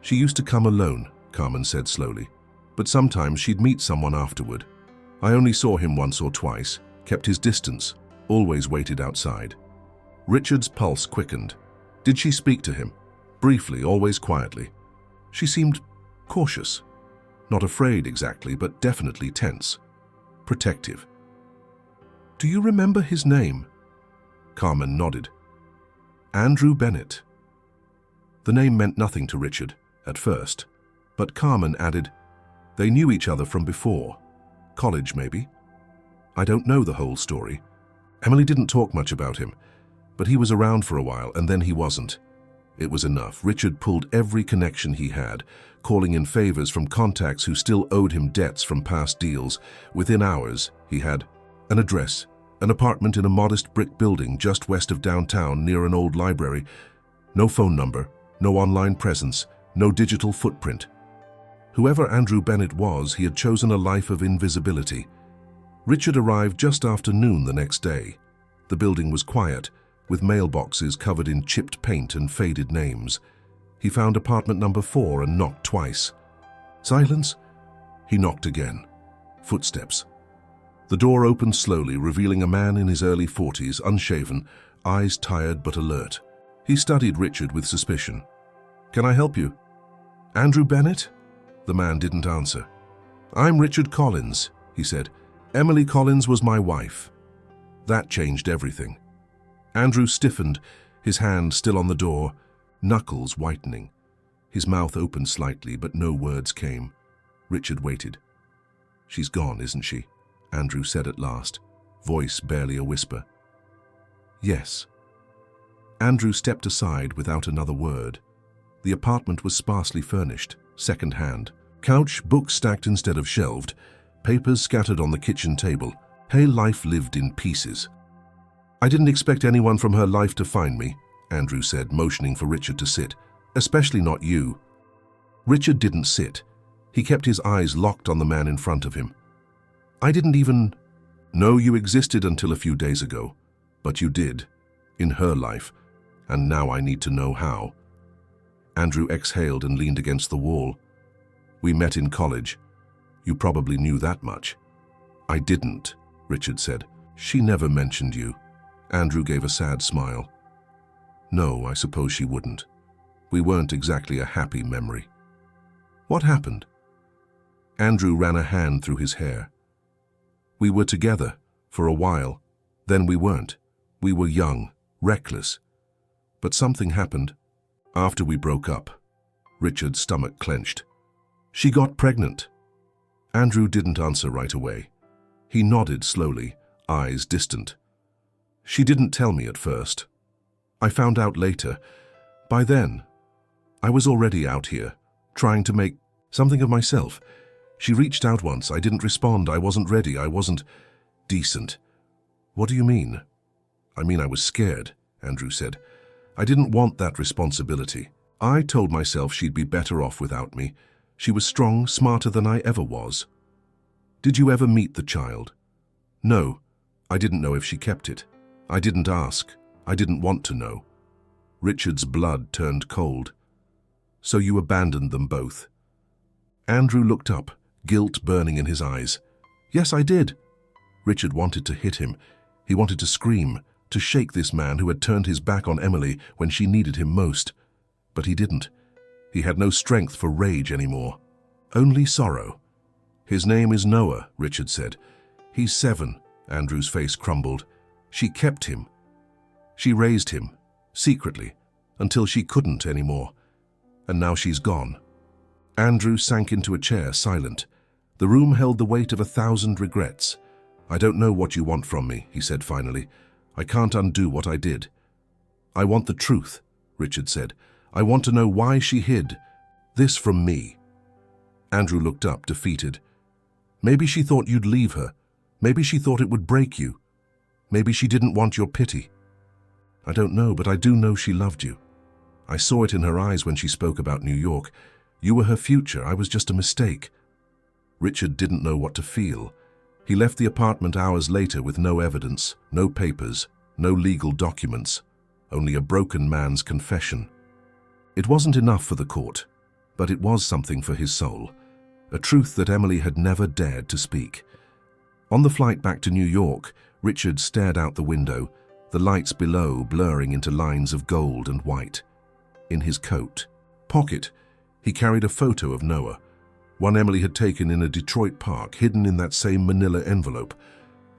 She used to come alone, Carmen said slowly, but sometimes she'd meet someone afterward. I only saw him once or twice, kept his distance, always waited outside. Richard's pulse quickened. Did she speak to him? Briefly, always quietly. She seemed cautious. Not afraid exactly, but definitely tense. Protective. Do you remember his name? Carmen nodded. Andrew Bennett. The name meant nothing to Richard, at first, but Carmen added, they knew each other from before. College, maybe? I don't know the whole story. Emily didn't talk much about him, but he was around for a while, and then he wasn't. It was enough. Richard pulled every connection he had, calling in favors from contacts who still owed him debts from past deals. Within hours, he had an address, an apartment in a modest brick building just west of downtown near an old library. No phone number, no online presence, no digital footprint. Whoever Andrew Bennett was, he had chosen a life of invisibility. Richard arrived just after noon the next day. The building was quiet, with mailboxes covered in chipped paint and faded names. He found apartment number 4 and knocked twice. Silence? He knocked again. Footsteps. The door opened slowly, revealing a man in his early 40s, unshaven, eyes tired but alert. He studied Richard with suspicion. Can I help you? Andrew Bennett? The man didn't answer. I'm Richard Collins, he said. Emily Collins was my wife. That changed everything. Andrew stiffened, his hand still on the door, knuckles whitening. His mouth opened slightly, but no words came. Richard waited. She's gone, isn't she? Andrew said at last, voice barely a whisper. Yes. Andrew stepped aside without another word. The apartment was sparsely furnished, second-hand. Couch, books stacked instead of shelved, papers scattered on the kitchen table. Her life lived in pieces. I didn't expect anyone from her life to find me, Andrew said, motioning for Richard to sit. Especially not you. Richard didn't sit. He kept his eyes locked on the man in front of him. I didn't even know you existed until a few days ago, but you did, in her life, and now I need to know how. Andrew exhaled and leaned against the wall. We met in college. You probably knew that much. I didn't, Richard said. She never mentioned you. Andrew gave a sad smile. No, I suppose she wouldn't. We weren't exactly a happy memory. What happened? Andrew ran a hand through his hair. We were together for a while, then we weren't. We were young, reckless. But something happened after we broke up. Richard's stomach clenched. She got pregnant. Andrew didn't answer right away. He nodded slowly, eyes distant. She didn't tell me at first. I found out later. By then, I was already out here, trying to make something of myself. She reached out once. I didn't respond. I wasn't ready. I wasn't decent. What do you mean? I mean, I was scared, Andrew said. I didn't want that responsibility. I told myself she'd be better off without me. She was strong, smarter than I ever was. Did you ever meet the child? No, I didn't know if she kept it. I didn't ask. I didn't want to know. Richard's blood turned cold. So you abandoned them both? Andrew looked up, guilt burning in his eyes. Yes, I did. Richard wanted to hit him. He wanted to scream, to shake this man who had turned his back on Emily when she needed him most. But he didn't. He had no strength for rage anymore. Only sorrow. His name is Noah, Richard said. He's 7, Andrew's face crumbled. She kept him. She raised him, secretly, until she couldn't anymore. And now she's gone. Andrew sank into a chair, silent. The room held the weight of 1,000 regrets. I don't know what you want from me, he said finally. I can't undo what I did. I want the truth, Richard said. I want to know why she hid this from me. Andrew looked up, defeated. Maybe she thought you'd leave her. Maybe she thought it would break you. Maybe she didn't want your pity. I don't know, but I do know she loved you. I saw it in her eyes when she spoke about New York. You were her future. I was just a mistake. Richard didn't know what to feel. He left the apartment hours later with no evidence, no papers, no legal documents, only a broken man's confession. It wasn't enough for the court, but it was something for his soul, a truth that Emily had never dared to speak. On the flight back to New York, Richard stared out the window, the lights below blurring into lines of gold and white. In his coat pocket, he carried a photo of Noah, one Emily had taken in a Detroit park, hidden in that same manila envelope.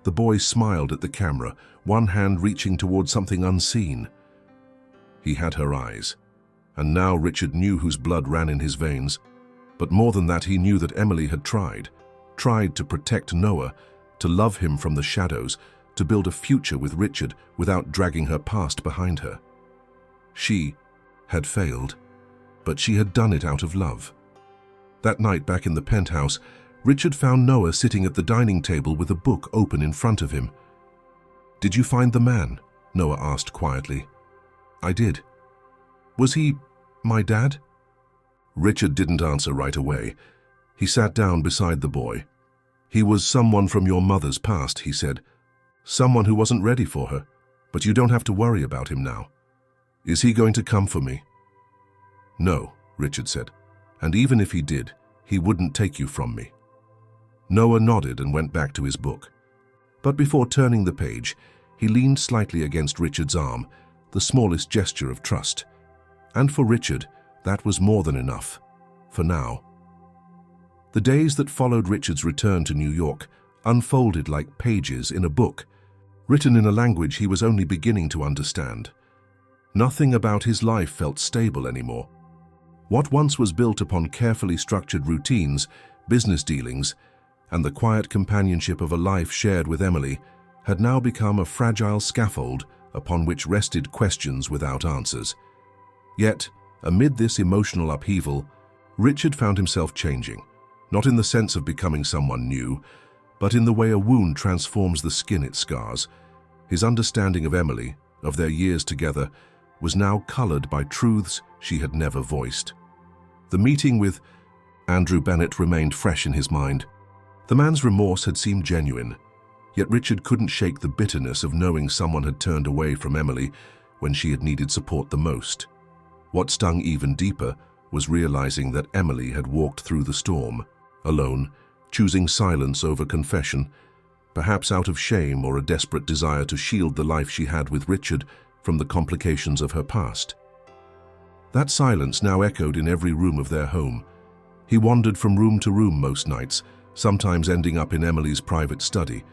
The boy smiled at the camera, one hand reaching toward something unseen. He had her eyes, and now Richard knew whose blood ran in his veins. But more than that, he knew that Emily had tried to protect Noah, to love him from the shadows, to build a future with Richard without dragging her past behind her. She had failed, but she had done it out of love. That night back in the penthouse, Richard found Noah sitting at the dining table with a book open in front of him. "Did you find the man?" Noah asked quietly. "I did." "Was he my dad?" Richard didn't answer right away. He sat down beside the boy. "He was someone from your mother's past," he said. "Someone who wasn't ready for her, but you don't have to worry about him now. Is he going to come for me?" "No," Richard said. "And even if he did, he wouldn't take you from me." Noah nodded and went back to his book. But before turning the page, he leaned slightly against Richard's arm, the smallest gesture of trust. And for Richard, that was more than enough, for now. The days that followed Richard's return to New York unfolded like pages in a book, written in a language he was only beginning to understand. Nothing about his life felt stable anymore. What once was built upon carefully structured routines, business dealings, and the quiet companionship of a life shared with Emily had now become a fragile scaffold upon which rested questions without answers. Yet, amid this emotional upheaval, Richard found himself changing, not in the sense of becoming someone new, but in the way a wound transforms the skin it scars. His understanding of Emily, of their years together, was now colored by truths she had never voiced. The meeting with Andrew Bennett remained fresh in his mind. The man's remorse had seemed genuine, yet Richard couldn't shake the bitterness of knowing someone had turned away from Emily when she had needed support the most. What stung even deeper was realizing that Emily had walked through the storm, alone, choosing silence over confession, perhaps out of shame or a desperate desire to shield the life she had with Richard from the complications of her past. That silence now echoed in every room of their home. He wandered from room to room most nights, sometimes ending up in Emily's private study.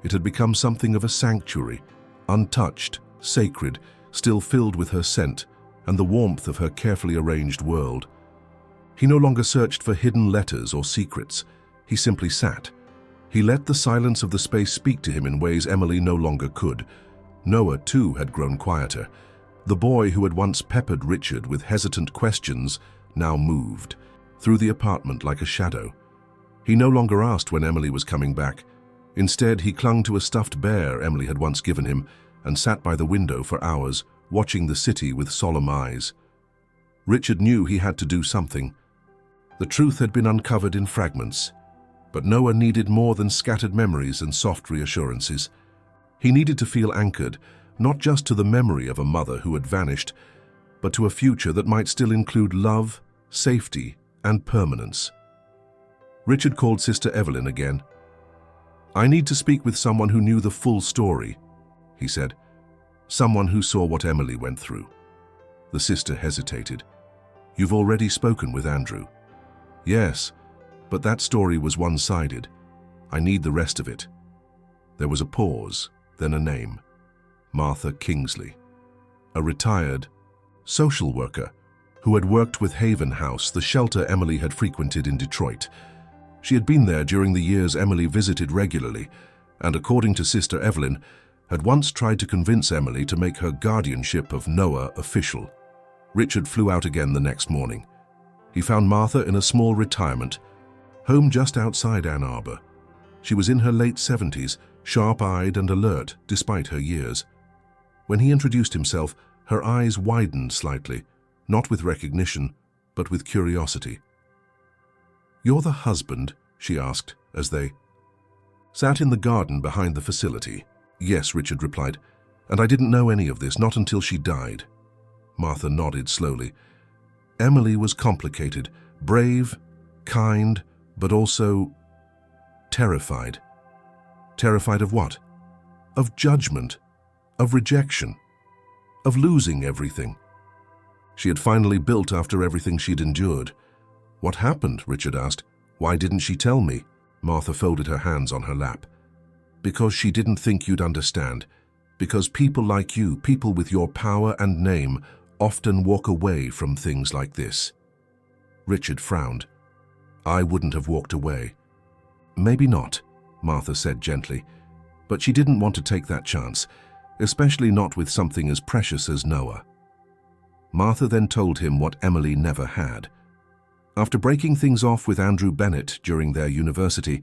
It had become something of a sanctuary, untouched, sacred, still filled with her scent and the warmth of her carefully arranged world. He no longer searched for hidden letters or secrets. He simply sat. He let the silence of the space speak to him in ways Emily no longer could. Noah, too, had grown quieter. The boy who had once peppered Richard with hesitant questions now moved through the apartment like a shadow. He no longer asked when Emily was coming back. Instead, he clung to a stuffed bear Emily had once given him and sat by the window for hours, watching the city with solemn eyes. Richard knew he had to do something. The truth had been uncovered in fragments, but Noah needed more than scattered memories and soft reassurances. He needed to feel anchored, not just to the memory of a mother who had vanished, but to a future that might still include love, safety, and permanence. Richard called Sister Evelyn again. "I need to speak with someone who knew the full story," he said. "Someone who saw what Emily went through." The sister hesitated. "You've already spoken with Andrew." "Yes, but that story was one-sided. I need the rest of it." There was a pause, then a name. Martha Kingsley, a retired social worker who had worked with Haven House, the shelter Emily had frequented in Detroit. She had been there during the years Emily visited regularly, and according to Sister Evelyn, had once tried to convince Emily to make her guardianship of Noah official. Richard flew out again the next morning. He found Martha in a small retirement home just outside Ann Arbor. She was in her late 70s, sharp-eyed and alert despite her years. When he introduced himself, her eyes widened slightly, not with recognition, but with curiosity. "You're the husband?" she asked as they sat in the garden behind the facility. "Yes," Richard replied, "and I didn't know any of this, not until she died." Martha nodded slowly. Emily was complicated, brave, kind, but also terrified. Terrified of what? Of judgment, of rejection, of losing everything. She had finally built after everything she'd endured. "What happened?" Richard asked. "Why didn't she tell me?" Martha folded her hands on her lap. "Because she didn't think you'd understand. Because people like you, people with your power and name, often walk away from things like this." Richard frowned. "I wouldn't have walked away." "Maybe not," Martha said gently, but she didn't want to take that chance, especially not with something as precious as Noah. Martha then told him what Emily never had. After breaking things off with Andrew Bennett during their university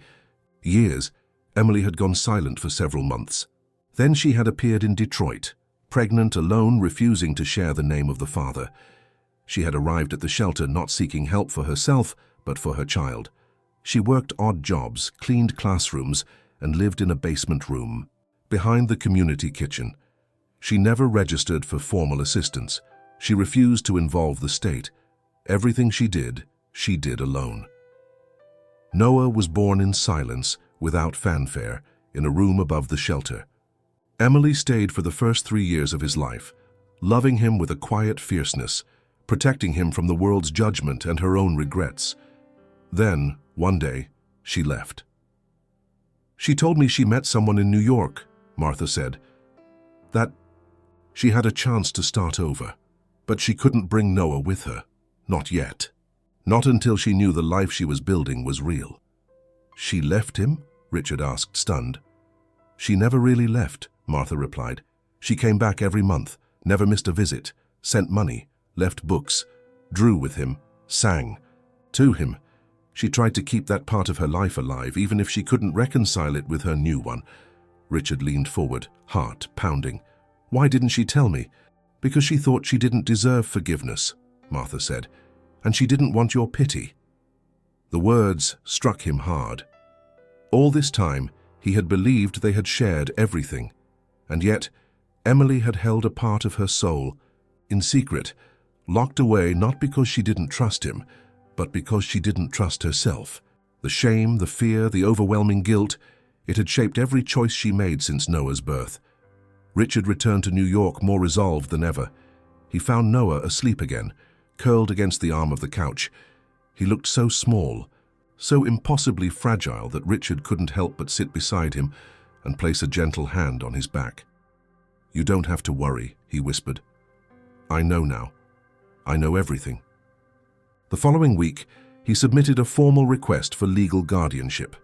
years, Emily had gone silent for several months. Then she had appeared in Detroit, pregnant, alone, refusing to share the name of the father. She had arrived at the shelter not seeking help for herself, but for her child. She worked odd jobs, cleaned classrooms, and lived in a basement room, behind the community kitchen. She never registered for formal assistance. She refused to involve the state. Everything she did alone. Noah was born in silence, without fanfare, in a room above the shelter. Emily stayed for the first 3 years of his life, loving him with a quiet fierceness, protecting him from the world's judgment and her own regrets. Then, one day, she left. "She told me she met someone in New York," Martha said. "That she had a chance to start over, but she couldn't bring Noah with her. Not yet. Not until she knew the life she was building was real." "She left him?" Richard asked, stunned. "She never really left," Martha replied. "She came back every month, never missed a visit, sent money, left books, drew with him, sang to him. She tried to keep that part of her life alive, even if she couldn't reconcile it with her new one." Richard leaned forward, heart pounding. "Why didn't she tell me?" "Because she thought she didn't deserve forgiveness," Martha said, "and she didn't want your pity." The words struck him hard. All this time, he had believed they had shared everything, and yet Emily had held a part of her soul, in secret, locked away not because she didn't trust him, but because she didn't trust herself. The shame, the fear, the overwhelming guilt, it had shaped every choice she made since Noah's birth. Richard returned to New York more resolved than ever. He found Noah asleep again, curled against the arm of the couch. He looked so small, so impossibly fragile that Richard couldn't help but sit beside him and place a gentle hand on his back. "You don't have to worry," he whispered. "I know now. I know everything." The following week, he submitted a formal request for legal guardianship.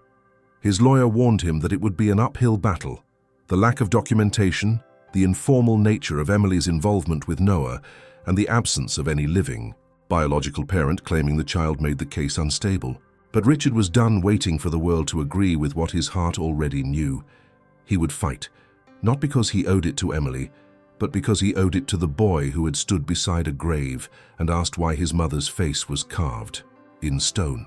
His lawyer warned him that it would be an uphill battle. The lack of documentation, the informal nature of Emily's involvement with Noah, and the absence of any living biological parent claiming the child made the case unstable. But Richard was done waiting for the world to agree with what his heart already knew. He would fight, not because he owed it to Emily, but because he owed it to the boy who had stood beside a grave and asked why his mother's face was carved in stone.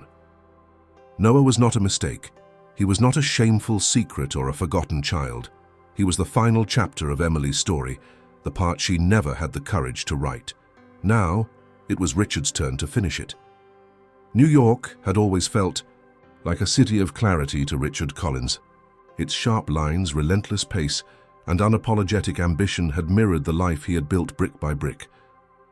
Noah was not a mistake. He was not a shameful secret or a forgotten child. He was the final chapter of Emily's story, the part she never had the courage to write. Now, it was Richard's turn to finish it. New York had always felt like a city of clarity to Richard Collins. Its sharp lines, relentless pace, and unapologetic ambition had mirrored the life he had built brick by brick.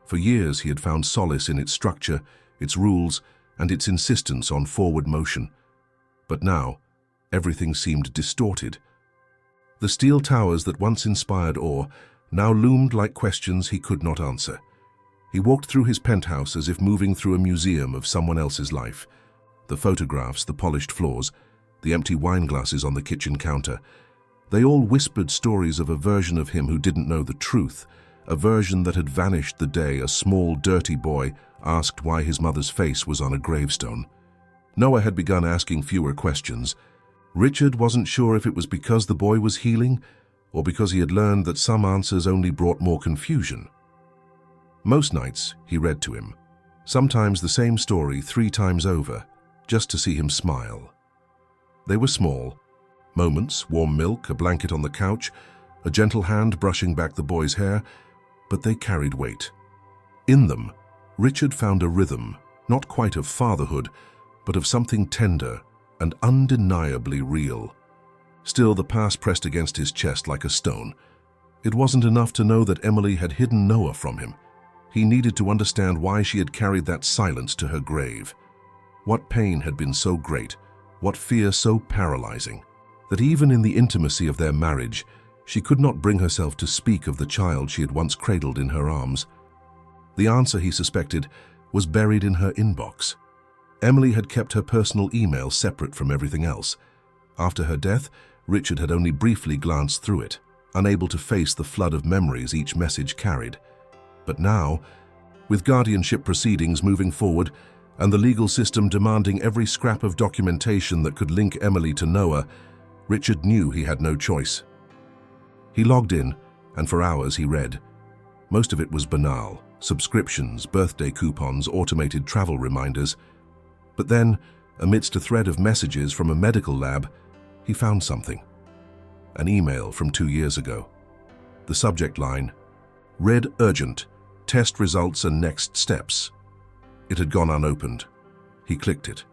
For years he had found solace in its structure, its rules, and its insistence on forward motion. But now, everything seemed distorted. The steel towers that once inspired awe now loomed like questions he could not answer. He walked through his penthouse as if moving through a museum of someone else's life. The photographs, the polished floors, the empty wine glasses on the kitchen counter, they all whispered stories of a version of him who didn't know the truth, a version that had vanished the day a small, dirty boy asked why his mother's face was on a gravestone. Noah had begun asking fewer questions. Richard wasn't sure if it was because the boy was healing or because he had learned that some answers only brought more confusion. Most nights, he read to him, sometimes the same story 3 times over, just to see him smile. They were small moments, warm milk, a blanket on the couch, a gentle hand brushing back the boy's hair, but they carried weight. In them, Richard found a rhythm, not quite of fatherhood, but of something tender and undeniably real. Still, the past pressed against his chest like a stone. It wasn't enough to know that Emily had hidden Noah from him. He needed to understand why she had carried that silence to her grave. What pain had been so great, what fear so paralyzing, that even in the intimacy of their marriage, she could not bring herself to speak of the child she had once cradled in her arms. The answer, he suspected, was buried in her inbox. Emily had kept her personal email separate from everything else. After her death, Richard had only briefly glanced through it, unable to face the flood of memories each message carried. But now, with guardianship proceedings moving forward and the legal system demanding every scrap of documentation that could link Emily to Noah, Richard knew he had no choice. He logged in, and for hours he read. Most of it was banal: subscriptions, birthday coupons, automated travel reminders. But then, amidst a thread of messages from a medical lab, he found something. An email from 2 years ago. The subject line, "Read urgent, test results and next steps." It had gone unopened. He clicked it.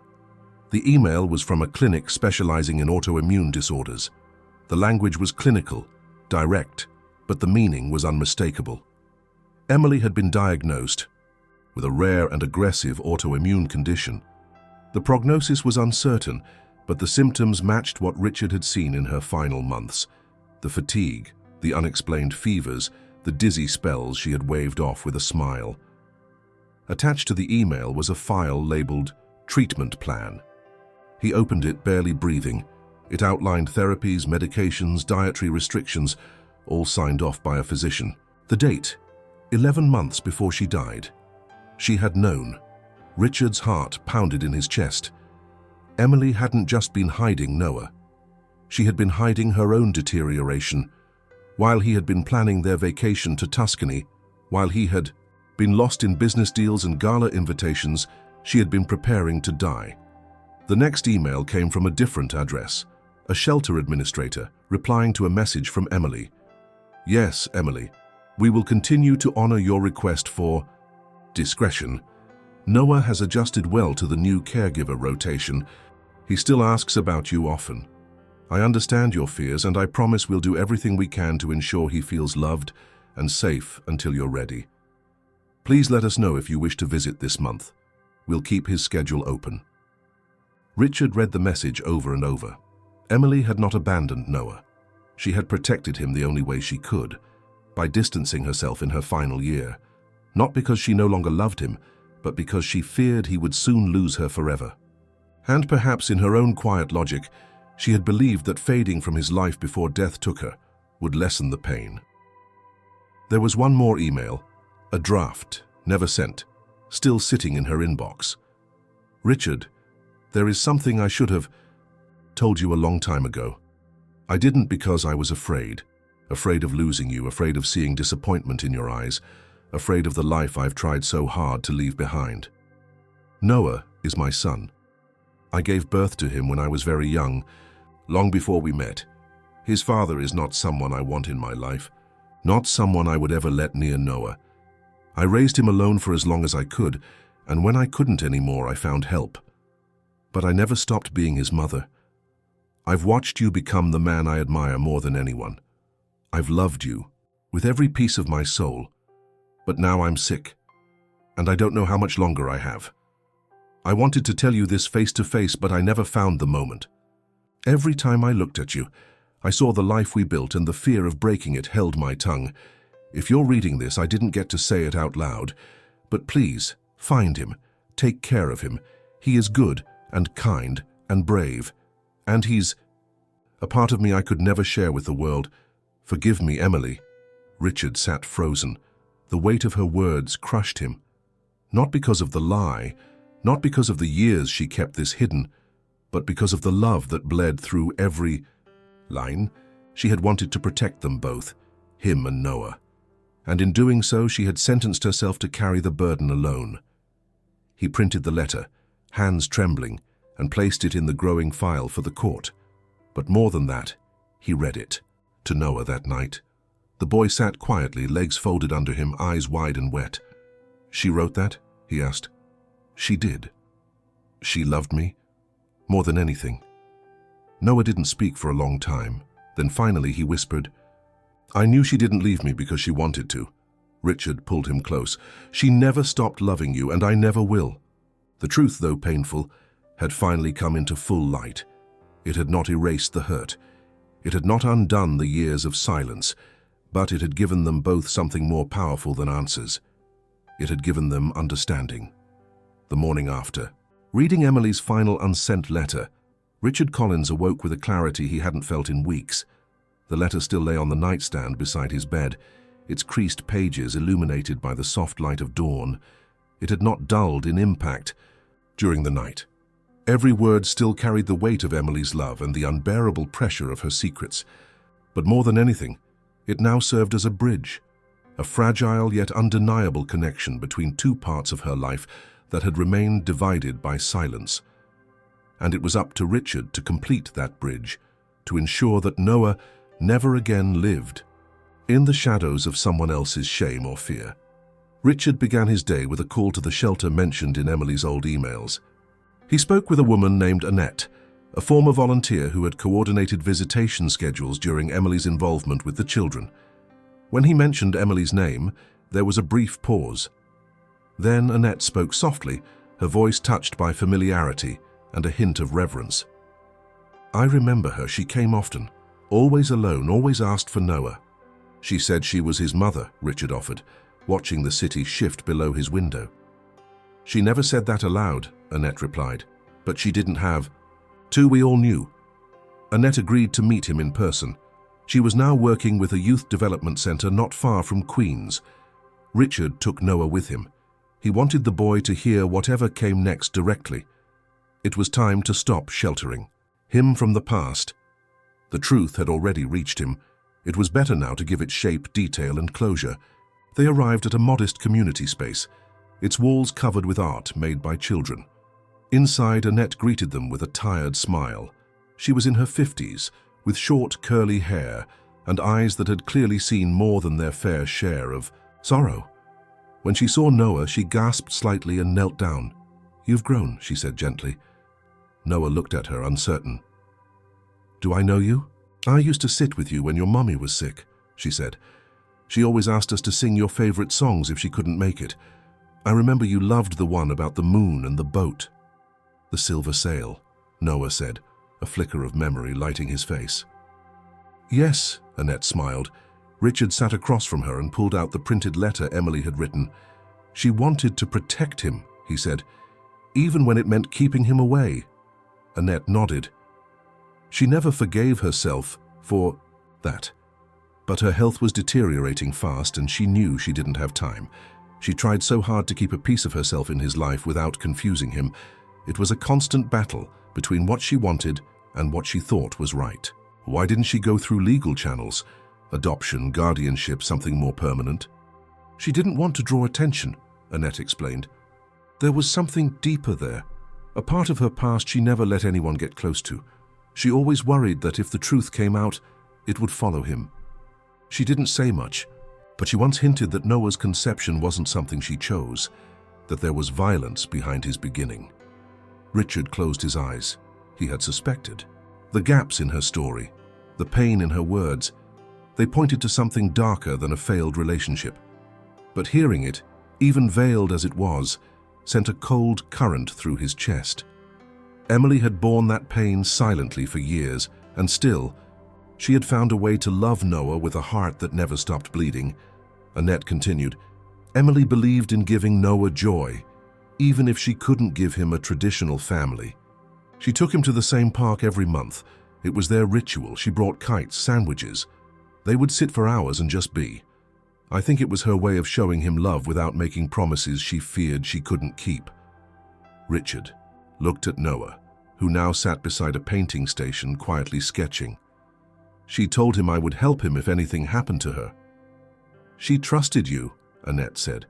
The email was from a clinic specializing in autoimmune disorders. The language was clinical, direct, but the meaning was unmistakable. Emily had been diagnosed with a rare and aggressive autoimmune condition. The prognosis was uncertain, but the symptoms matched what Richard had seen in her final months. The fatigue, the unexplained fevers, the dizzy spells she had waved off with a smile. Attached to the email was a file labeled "Treatment Plan." He opened it, barely breathing. It outlined therapies, medications, dietary restrictions, all signed off by a physician. The date, 11 months before she died. She had known. Richard's heart pounded in his chest. Emily hadn't just been hiding Noah. She had been hiding her own deterioration. While he had been planning their vacation to Tuscany, while he had been lost in business deals and gala invitations, she had been preparing to die. The next email came from a different address, a shelter administrator replying to a message from Emily. "Yes, Emily, we will continue to honor your request for discretion. Noah has adjusted well to the new caregiver rotation. He still asks about you often. I understand your fears, and I promise we'll do everything we can to ensure he feels loved and safe until you're ready. Please let us know if you wish to visit this month. We'll keep his schedule open." Richard read the message over and over. Emily had not abandoned Noah. She had protected him the only way she could, by distancing herself in her final year, not because she no longer loved him, but because she feared he would soon lose her forever. And perhaps in her own quiet logic, she had believed that fading from his life before death took her would lessen the pain. There was one more email, a draft, never sent, still sitting in her inbox. "Richard, there is something I should have told you a long time ago. I didn't because I was afraid of losing you, afraid of seeing disappointment in your eyes, afraid of the life I've tried so hard to leave behind. Noah is my son. I gave birth to him when I was very young, long before we met. His father is not someone I want in my life, not someone I would ever let near Noah. I raised him alone for as long as I could, and when I couldn't anymore, I found help. But I never stopped being his mother. I've watched you become the man I admire more than anyone. I've loved you with every piece of my soul, but now I'm sick, and I don't know how much longer I have. I wanted to tell you this face to face, but I never found the moment. Every time I looked at you, I saw the life we built, and the fear of breaking it held my tongue. If you're reading this, I didn't get to say it out loud, but please, find him, take care of him. He is good and kind and brave, and he's a part of me I could never share with the world. Forgive me, Emily." Richard sat frozen. The weight of her words crushed him. Not because of the lie, not because of the years she kept this hidden, but because of the love that bled through every line. She had wanted to protect them both, him and Noah. And in doing so, she had sentenced herself to carry the burden alone. He printed the letter, hands trembling, and placed it in the growing file for the court. But more than that, he read it to Noah that night. The boy sat quietly, legs folded under him, eyes wide and wet. "She wrote that?" he asked. "She did. She loved me more than anything." Noah didn't speak for a long time. Then finally he whispered, "I knew she didn't leave me because she wanted to." Richard pulled him close. "She never stopped loving you, and I never will." The truth, though painful, had finally come into full light. It had not erased the hurt. It had not undone the years of silence, but it had given them both something more powerful than answers. It had given them understanding. The morning after, reading Emily's final unsent letter, Richard Collins awoke with a clarity he hadn't felt in weeks. The letter still lay on the nightstand beside his bed, its creased pages illuminated by the soft light of dawn. It had not dulled in impact during the night. Every word still carried the weight of Emily's love and the unbearable pressure of her secrets. But more than anything, it now served as a bridge, a fragile yet undeniable connection between two parts of her life that had remained divided by silence. And it was up to Richard to complete that bridge, to ensure that Noah never again lived in the shadows of someone else's shame or fear. Richard began his day with a call to the shelter mentioned in Emily's old emails. He spoke with a woman named Annette, a former volunteer who had coordinated visitation schedules during Emily's involvement with the children. When he mentioned Emily's name, there was a brief pause. Then Annette spoke softly, her voice touched by familiarity and a hint of reverence. "I remember her. She came often, always alone, always asked for Noah." "She said she was his mother," Richard offered, watching the city shift below his window. "She never said that aloud," Annette replied, "but she didn't have to. We all knew." Annette agreed to meet him in person. She was now working with a youth development center not far from Queens. Richard took Noah with him. He wanted the boy to hear whatever came next directly. It was time to stop sheltering him from the past. The truth had already reached him. It was better now to give it shape, detail, and closure. They arrived at a modest community space, its walls covered with art made by children. Inside, Annette greeted them with a tired smile. She was in her 50s, with short, curly hair and eyes that had clearly seen more than their fair share of sorrow. When she saw Noah, she gasped slightly and knelt down. "You've grown," she said gently. Noah looked at her, uncertain. "Do I know you?" "I used to sit with you when your mommy was sick," she said. "She always asked us to sing your favorite songs if she couldn't make it. I remember you loved the one about the moon and the boat. The silver sail, Noah said, a flicker of memory lighting his face. Yes, Annette smiled. Richard sat across from her and pulled out the printed letter Emily had written. She wanted to protect him, he said, even when it meant keeping him away. Annette nodded. She never forgave herself for that. But her health was deteriorating fast and she knew she didn't have time. She tried so hard to keep a piece of herself in his life without confusing him. It was a constant battle between what she wanted and what she thought was right. Why didn't she go through legal channels? Adoption, guardianship, something more permanent? She didn't want to draw attention, Annette explained. There was something deeper there, a part of her past she never let anyone get close to. She always worried that if the truth came out, it would follow him. She didn't say much, but she once hinted that Noah's conception wasn't something she chose, that there was violence behind his beginning. Richard closed his eyes. He had suspected. The gaps in her story, the pain in her words, they pointed to something darker than a failed relationship. But hearing it, even veiled as it was, sent a cold current through his chest. Emily had borne that pain silently for years, and still, she had found a way to love Noah with a heart that never stopped bleeding. Annette continued, Emily believed in giving Noah joy, even if she couldn't give him a traditional family. She took him to the same park every month. It was their ritual. She brought kites, sandwiches. They would sit for hours and just be. I think it was her way of showing him love without making promises she feared she couldn't keep. Richard looked at Noah, who now sat beside a painting station quietly sketching. She told him I would help him if anything happened to her. She trusted you, Annette said.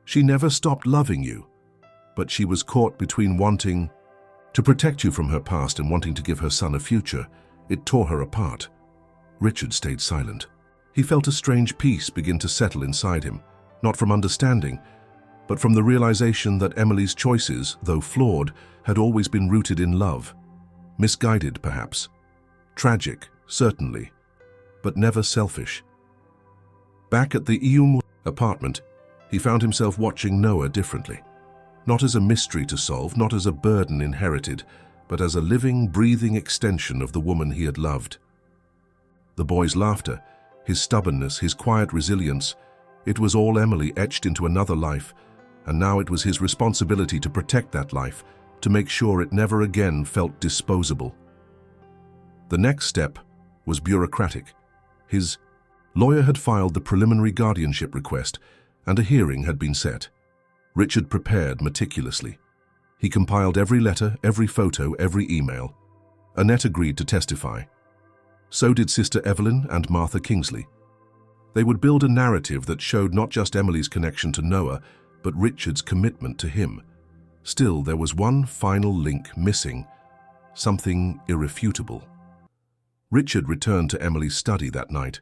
She never stopped loving you, but she was caught between wanting to protect you from her past and wanting to give her son a future. It tore her apart. Richard stayed silent. He felt a strange peace begin to settle inside him, not from understanding, but from the realization that Emily's choices, though flawed, had always been rooted in love. Misguided, perhaps. Tragic, certainly, but never selfish. Back at the Ium apartment, he found himself watching Noah differently. Not as a mystery to solve, not as a burden inherited, but as a living, breathing extension of the woman he had loved. The boy's laughter, his stubbornness, his quiet resilience, it was all Emily etched into another life, and now it was his responsibility to protect that life, to make sure it never again felt disposable. The next step was bureaucratic. His lawyer had filed the preliminary guardianship request, and a hearing had been set. Richard prepared meticulously. He compiled every letter, every photo, every email. Annette agreed to testify. So did Sister Evelyn and Martha Kingsley. They would build a narrative that showed not just Emily's connection to Noah, but Richard's commitment to him. Still, there was one final link missing, something irrefutable. Richard returned to Emily's study that night.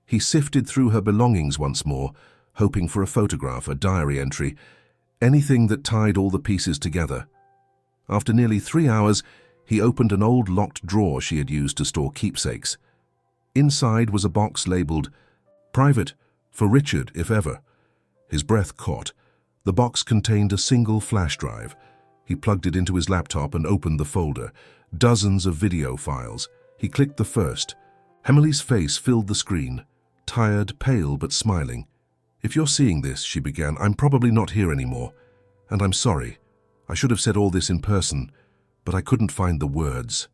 He sifted through her belongings once more, hoping for a photograph, a diary entry, anything that tied all the pieces together. After nearly 3 hours, he opened an old locked drawer she had used to store keepsakes. Inside was a box labeled, "Private, for Richard, if ever." His breath caught. The box contained a single flash drive. He plugged it into his laptop and opened the folder. Dozens of video files. He clicked the first. Emily's face filled the screen, tired, pale, but smiling. "If you're seeing this," she began, "I'm probably not here anymore. And I'm sorry. I should have said all this in person, but I couldn't find the words."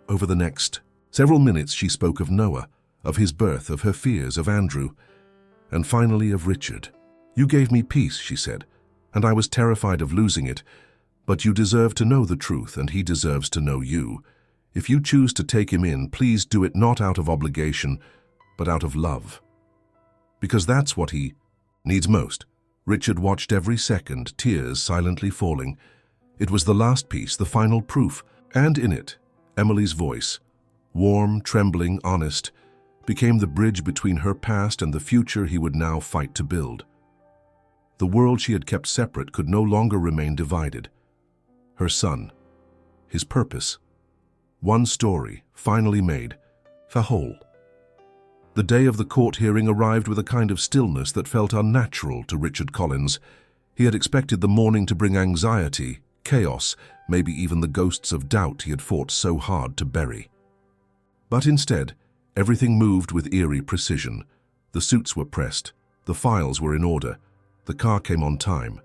Over the next several minutes, she spoke of Noah, of his birth, of her fears, of Andrew, and finally of Richard. "You gave me peace," she said, "and I was terrified of losing it. But you deserve to know the truth, and he deserves to know you. If you choose to take him in, please do it not out of obligation, but out of love. Because that's what he needs most." Richard watched every second, tears silently falling. It was the last piece, the final proof, and in it, Emily's voice, warm, trembling, honest, became the bridge between her past and the future he would now fight to build. The world she had kept separate could no longer remain divided. Her son, his purpose, one story, finally made, the whole. The day of the court hearing arrived with a kind of stillness that felt unnatural to Richard Collins. He had expected the morning to bring anxiety, chaos, maybe even the ghosts of doubt he had fought so hard to bury. But instead, everything moved with eerie precision. The suits were pressed, the files were in order, the car came on time.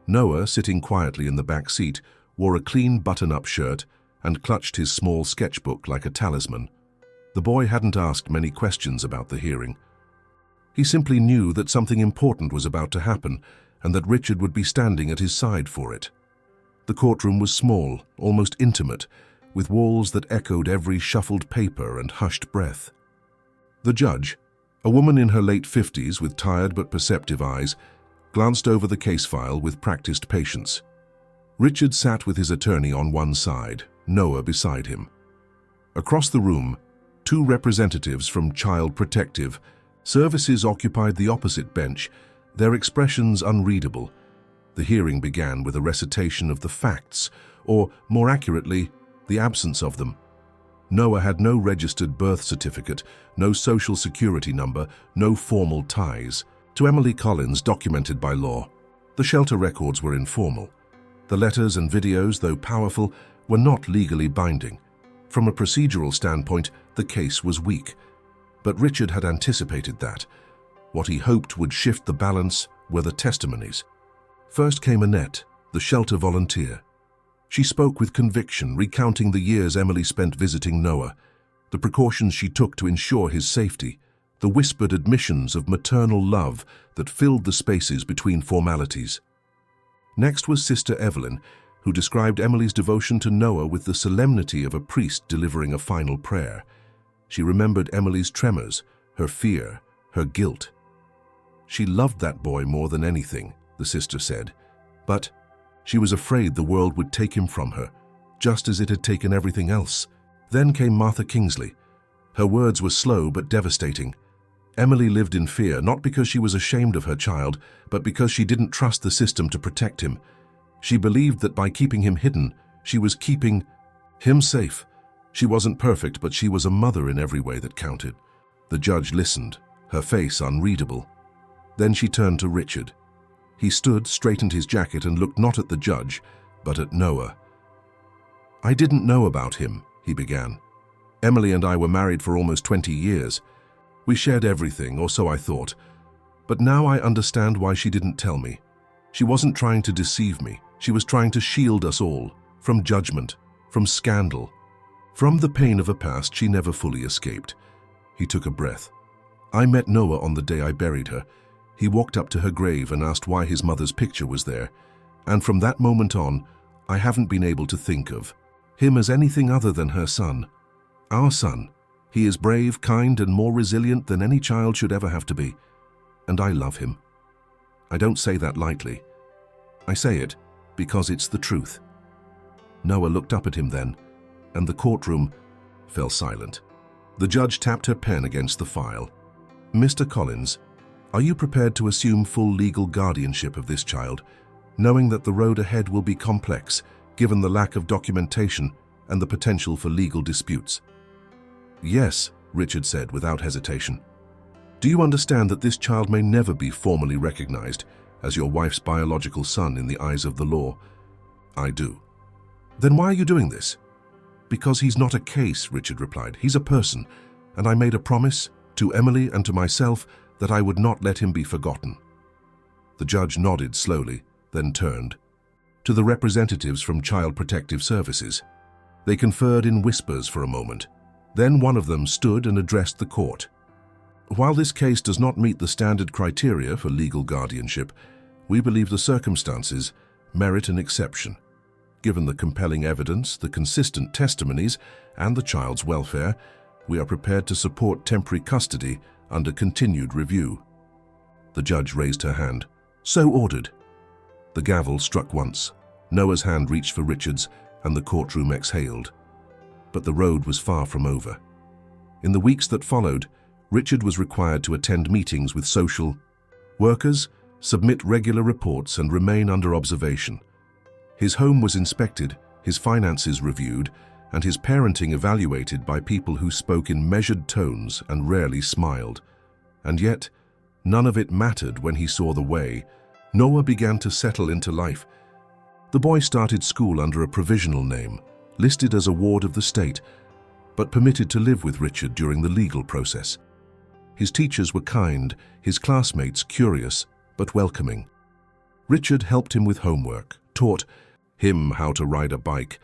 Noah, sitting quietly in the back seat, wore a clean button-up shirt and clutched his small sketchbook like a talisman. The boy hadn't asked many questions about the hearing. He simply knew that something important was about to happen and that Richard would be standing at his side for it. The courtroom was small, almost intimate, with walls that echoed every shuffled paper and hushed breath. The judge, a woman in her late 50s with tired but perceptive eyes, glanced over the case file with practiced patience. Richard sat with his attorney on one side, Noah beside him. Across the room, two representatives from Child Protective Services occupied the opposite bench, their expressions unreadable. The hearing began with a recitation of the facts, or, more accurately, the absence of them. Noah had no registered birth certificate, no social security number, no formal ties. To Emily Collins, documented by law, the shelter records were informal. The letters and videos, though powerful, were not legally binding. From a procedural standpoint, the case was weak. But Richard had anticipated that. What he hoped would shift the balance were the testimonies. First came Annette, the shelter volunteer. She spoke with conviction, recounting the years Emily spent visiting Noah, the precautions she took to ensure his safety, the whispered admissions of maternal love that filled the spaces between formalities. Next was Sister Evelyn, who described Emily's devotion to Noah with the solemnity of a priest delivering a final prayer. She remembered Emily's tremors, her fear, her guilt. She loved that boy more than anything, the sister said, but she was afraid the world would take him from her, just as it had taken everything else. Then came Martha Kingsley. Her words were slow but devastating. Emily lived in fear, not because she was ashamed of her child, but because she didn't trust the system to protect him. She believed that by keeping him hidden, she was keeping him safe. She wasn't perfect, but she was a mother in every way that counted. The judge listened, her face unreadable. Then she turned to Richard. He stood, straightened his jacket, and looked not at the judge, but at Noah. "I didn't know about him," he began. "Emily and I were married for almost 20 years. We shared everything, or so I thought. But now I understand why she didn't tell me. She wasn't trying to deceive me. She was trying to shield us all, from judgment, from scandal, from the pain of a past she never fully escaped." He took a breath. "I met Noah on the day I buried her. He walked up to her grave and asked why his mother's picture was there. And from that moment on, I haven't been able to think of him as anything other than her son. Our son. He is brave, kind, and more resilient than any child should ever have to be. And I love him. I don't say that lightly. I say it because it's the truth." Noah looked up at him then, and the courtroom fell silent. The judge tapped her pen against the file. "Mr. Collins, are you prepared to assume full legal guardianship of this child, knowing that the road ahead will be complex, given the lack of documentation and the potential for legal disputes?" "Yes," Richard said without hesitation. "Do you understand that this child may never be formally recognized as your wife's biological son in the eyes of the law?" "I do." "Then why are you doing this?" "Because he's not a case," Richard replied. "He's a person, and I made a promise to Emily and to myself that I would not let him be forgotten." The judge nodded slowly, then turned to the representatives from Child Protective Services. They conferred in whispers for a moment. Then one of them stood and addressed the court. "While this case does not meet the standard criteria for legal guardianship, we believe the circumstances merit an exception. Given the compelling evidence, the consistent testimonies, and the child's welfare, we are prepared to support temporary custody under continued review." The judge raised her hand. "So ordered." The gavel struck once. Noah's hand reached for Richard's, and the courtroom exhaled. But the road was far from over. In the weeks that followed, Richard was required to attend meetings with social workers, submit regular reports, and remain under observation. His home was inspected, his finances reviewed, and his parenting evaluated by people who spoke in measured tones and rarely smiled. And yet, none of it mattered when he saw the way Noah began to settle into life. The boy started school under a provisional name, listed as a ward of the state, but permitted to live with Richard during the legal process. His teachers were kind, his classmates curious, but welcoming. Richard helped him with homework, taught him how to ride a bike,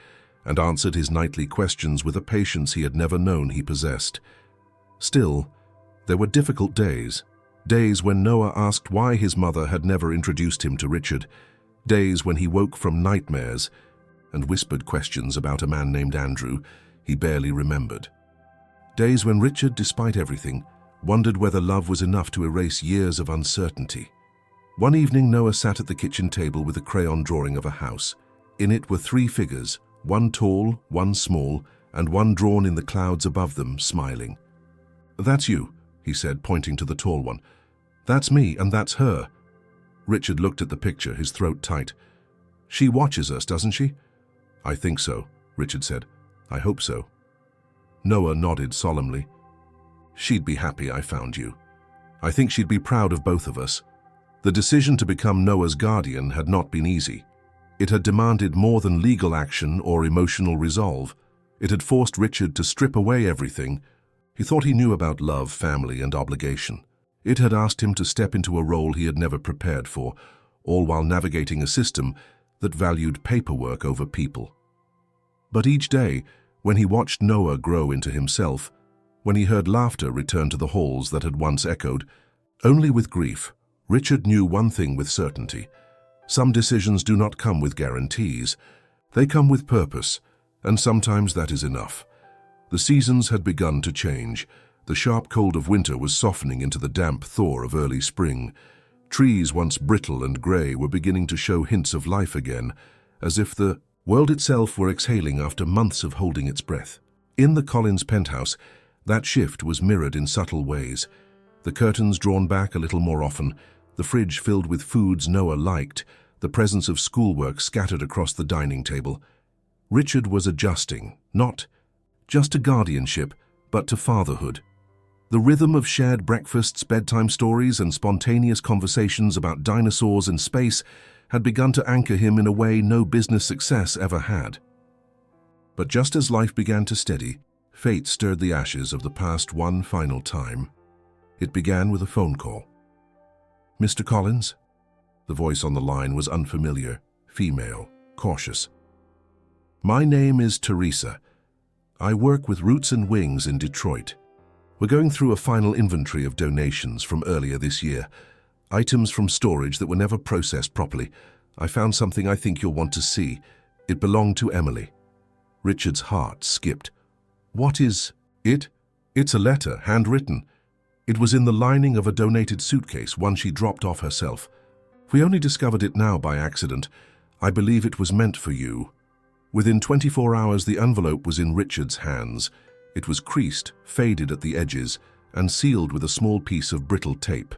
and answered his nightly questions with a patience he had never known he possessed. Still, there were difficult days when Noah asked why his mother had never introduced him to Richard, days when he woke from nightmares and whispered questions about a man named Andrew he barely remembered. Days when Richard, despite everything, wondered whether love was enough to erase years of uncertainty. One evening, Noah sat at the kitchen table with a crayon drawing of a house. In it were 3 figures, one tall, one small, and one drawn in the clouds above them, smiling. "That's you," he said, pointing to the tall one. "That's me, and that's her." Richard looked at the picture, his throat tight. "She watches us, doesn't she?" "I think so," Richard said. "I hope so." Noah nodded solemnly. "She'd be happy I found you. I think she'd be proud of both of us." The decision to become Noah's guardian had not been easy. It had demanded more than legal action or emotional resolve. It had forced Richard to strip away everything he thought he knew about love, family, and obligation. It had asked him to step into a role he had never prepared for, all while navigating a system that valued paperwork over people. But each day, when he watched Noah grow into himself, when he heard laughter return to the halls that had once echoed, only with grief, Richard knew one thing with certainty. Some decisions do not come with guarantees. They come with purpose, and sometimes that is enough. The seasons had begun to change. The sharp cold of winter was softening into the damp thaw of early spring. Trees once brittle and grey were beginning to show hints of life again, as if the world itself were exhaling after months of holding its breath. In the Collins penthouse, that shift was mirrored in subtle ways. The curtains drawn back a little more often, the fridge filled with foods Noah liked, the presence of schoolwork scattered across the dining table. Richard was adjusting, not just to guardianship, but to fatherhood. The rhythm of shared breakfasts, bedtime stories, and spontaneous conversations about dinosaurs and space had begun to anchor him in a way no business success ever had. But just as life began to steady, fate stirred the ashes of the past one final time. It began with a phone call. "Mr. Collins?" The voice on the line was unfamiliar, female, cautious. "My name is Teresa. I work with Roots and Wings in Detroit. We're going through a final inventory of donations from earlier this year, items from storage that were never processed properly. I found something I think you'll want to see. It belonged to Emily." Richard's heart skipped. "What is it?" "It's a letter, handwritten. It was in the lining of a donated suitcase, one she dropped off herself. We only discovered it now by accident. I believe it was meant for you." Within 24 hours, the envelope was in Richard's hands. It was creased, faded at the edges, and sealed with a small piece of brittle tape.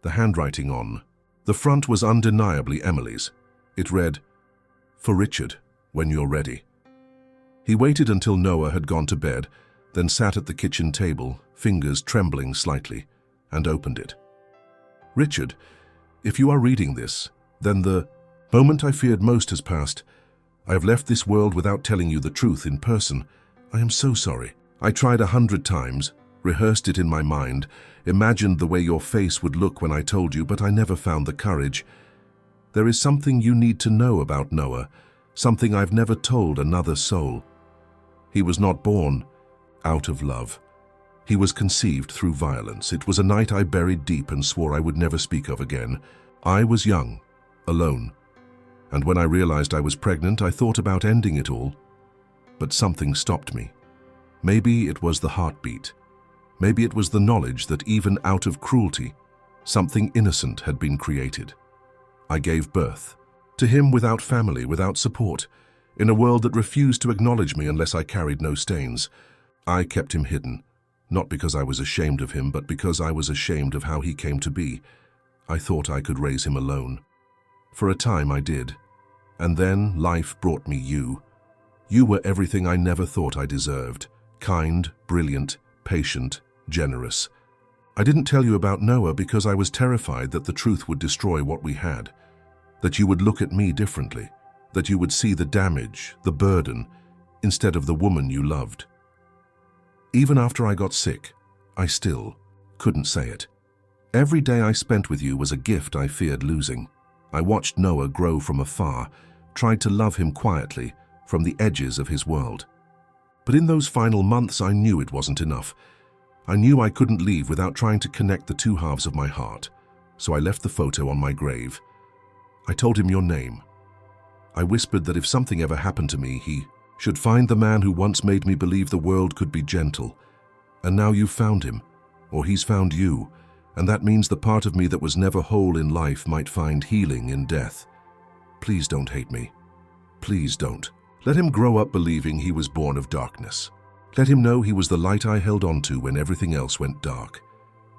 The handwriting on the front was undeniably Emily's. It read, "For Richard, when you're ready." He waited until Noah had gone to bed, then sat at the kitchen table, fingers trembling slightly, and opened it. "Richard, if you are reading this, then the moment I feared most has passed. I have left this world without telling you the truth in person. I am so sorry. I tried 100 times, rehearsed it in my mind, imagined the way your face would look when I told you, but I never found the courage. There is something you need to know about Noah, something I've never told another soul. He was not born out of love. He was conceived through violence. It was a night I buried deep and swore I would never speak of again. I was young, alone, and when I realized I was pregnant, I thought about ending it all. But something stopped me. Maybe it was the heartbeat. Maybe it was the knowledge that even out of cruelty, something innocent had been created. I gave birth to him without family, without support, in a world that refused to acknowledge me unless I carried no stains. I kept him hidden, not because I was ashamed of him, but because I was ashamed of how he came to be. I thought I could raise him alone. For a time I did, and then life brought me you. You were everything I never thought I deserved. Kind, brilliant, patient, generous. I didn't tell you about Noah because I was terrified that the truth would destroy what we had, that you would look at me differently, that you would see the damage, the burden, instead of the woman you loved. Even after I got sick, I still couldn't say it. Every day I spent with you was a gift I feared losing. I watched Noah grow from afar, tried to love him quietly, from the edges of his world. But in those final months, I knew it wasn't enough. I knew I couldn't leave without trying to connect the two halves of my heart, so I left the photo on my grave. I told him your name. I whispered that if something ever happened to me, he should find the man who once made me believe the world could be gentle. And now you've found him, or he's found you, and that means the part of me that was never whole in life might find healing in death. Please don't hate me. Please don't. Let him grow up believing he was born of darkness. Let him know he was the light I held on to when everything else went dark.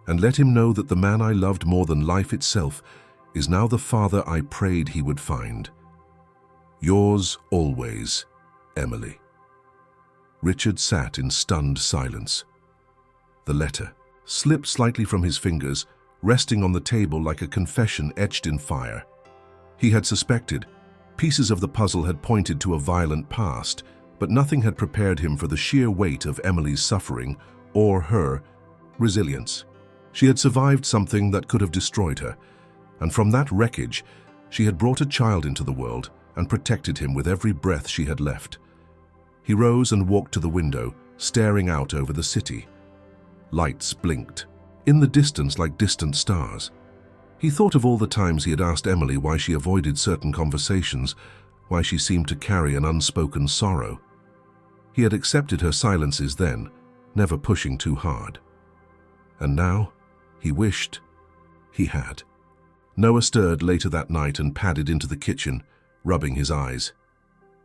And let him know that the man I loved more than life itself is now the father I prayed he would find. Yours always, Emily. Richard sat in stunned silence. The letter slipped slightly from his fingers, resting on the table like a confession etched in fire. He had suspected. Pieces of the puzzle had pointed to a violent past, but nothing had prepared him for the sheer weight of Emily's suffering or her resilience. She had survived something that could have destroyed her, and from that wreckage, she had brought a child into the world and protected him with every breath she had left. He rose and walked to the window, staring out over the city. Lights blinked, in the distance like distant stars. He thought of all the times he had asked Emily why she avoided certain conversations, why she seemed to carry an unspoken sorrow. He had accepted her silences then, never pushing too hard. And now, he wished he had. Noah stirred later that night and padded into the kitchen, rubbing his eyes.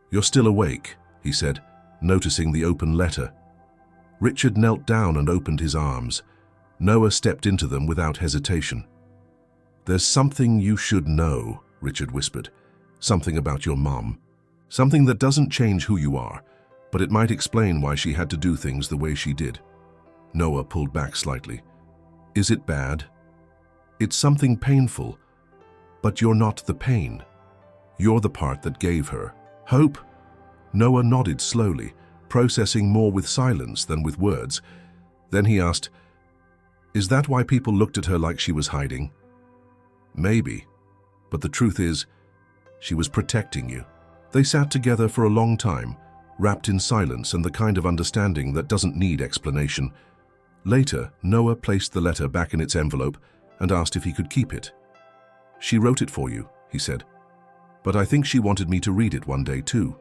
"You're still awake," he said, noticing the open letter. Richard knelt down and opened his arms. Noah stepped into them without hesitation. "There's something you should know," Richard whispered. "Something about your mom. Something that doesn't change who you are, but it might explain why she had to do things the way she did." Noah pulled back slightly. "Is it bad?" "It's something painful, but you're not the pain. You're the part that gave her hope." Noah nodded slowly, processing more with silence than with words. Then he asked, "Is that why people looked at her like she was hiding?" "Maybe, but the truth is, she was protecting you." They sat together for a long time, wrapped in silence and the kind of understanding that doesn't need explanation. Later, Noah placed the letter back in its envelope and asked if he could keep it. "She wrote it for you," he said, "but I think she wanted me to read it one day too."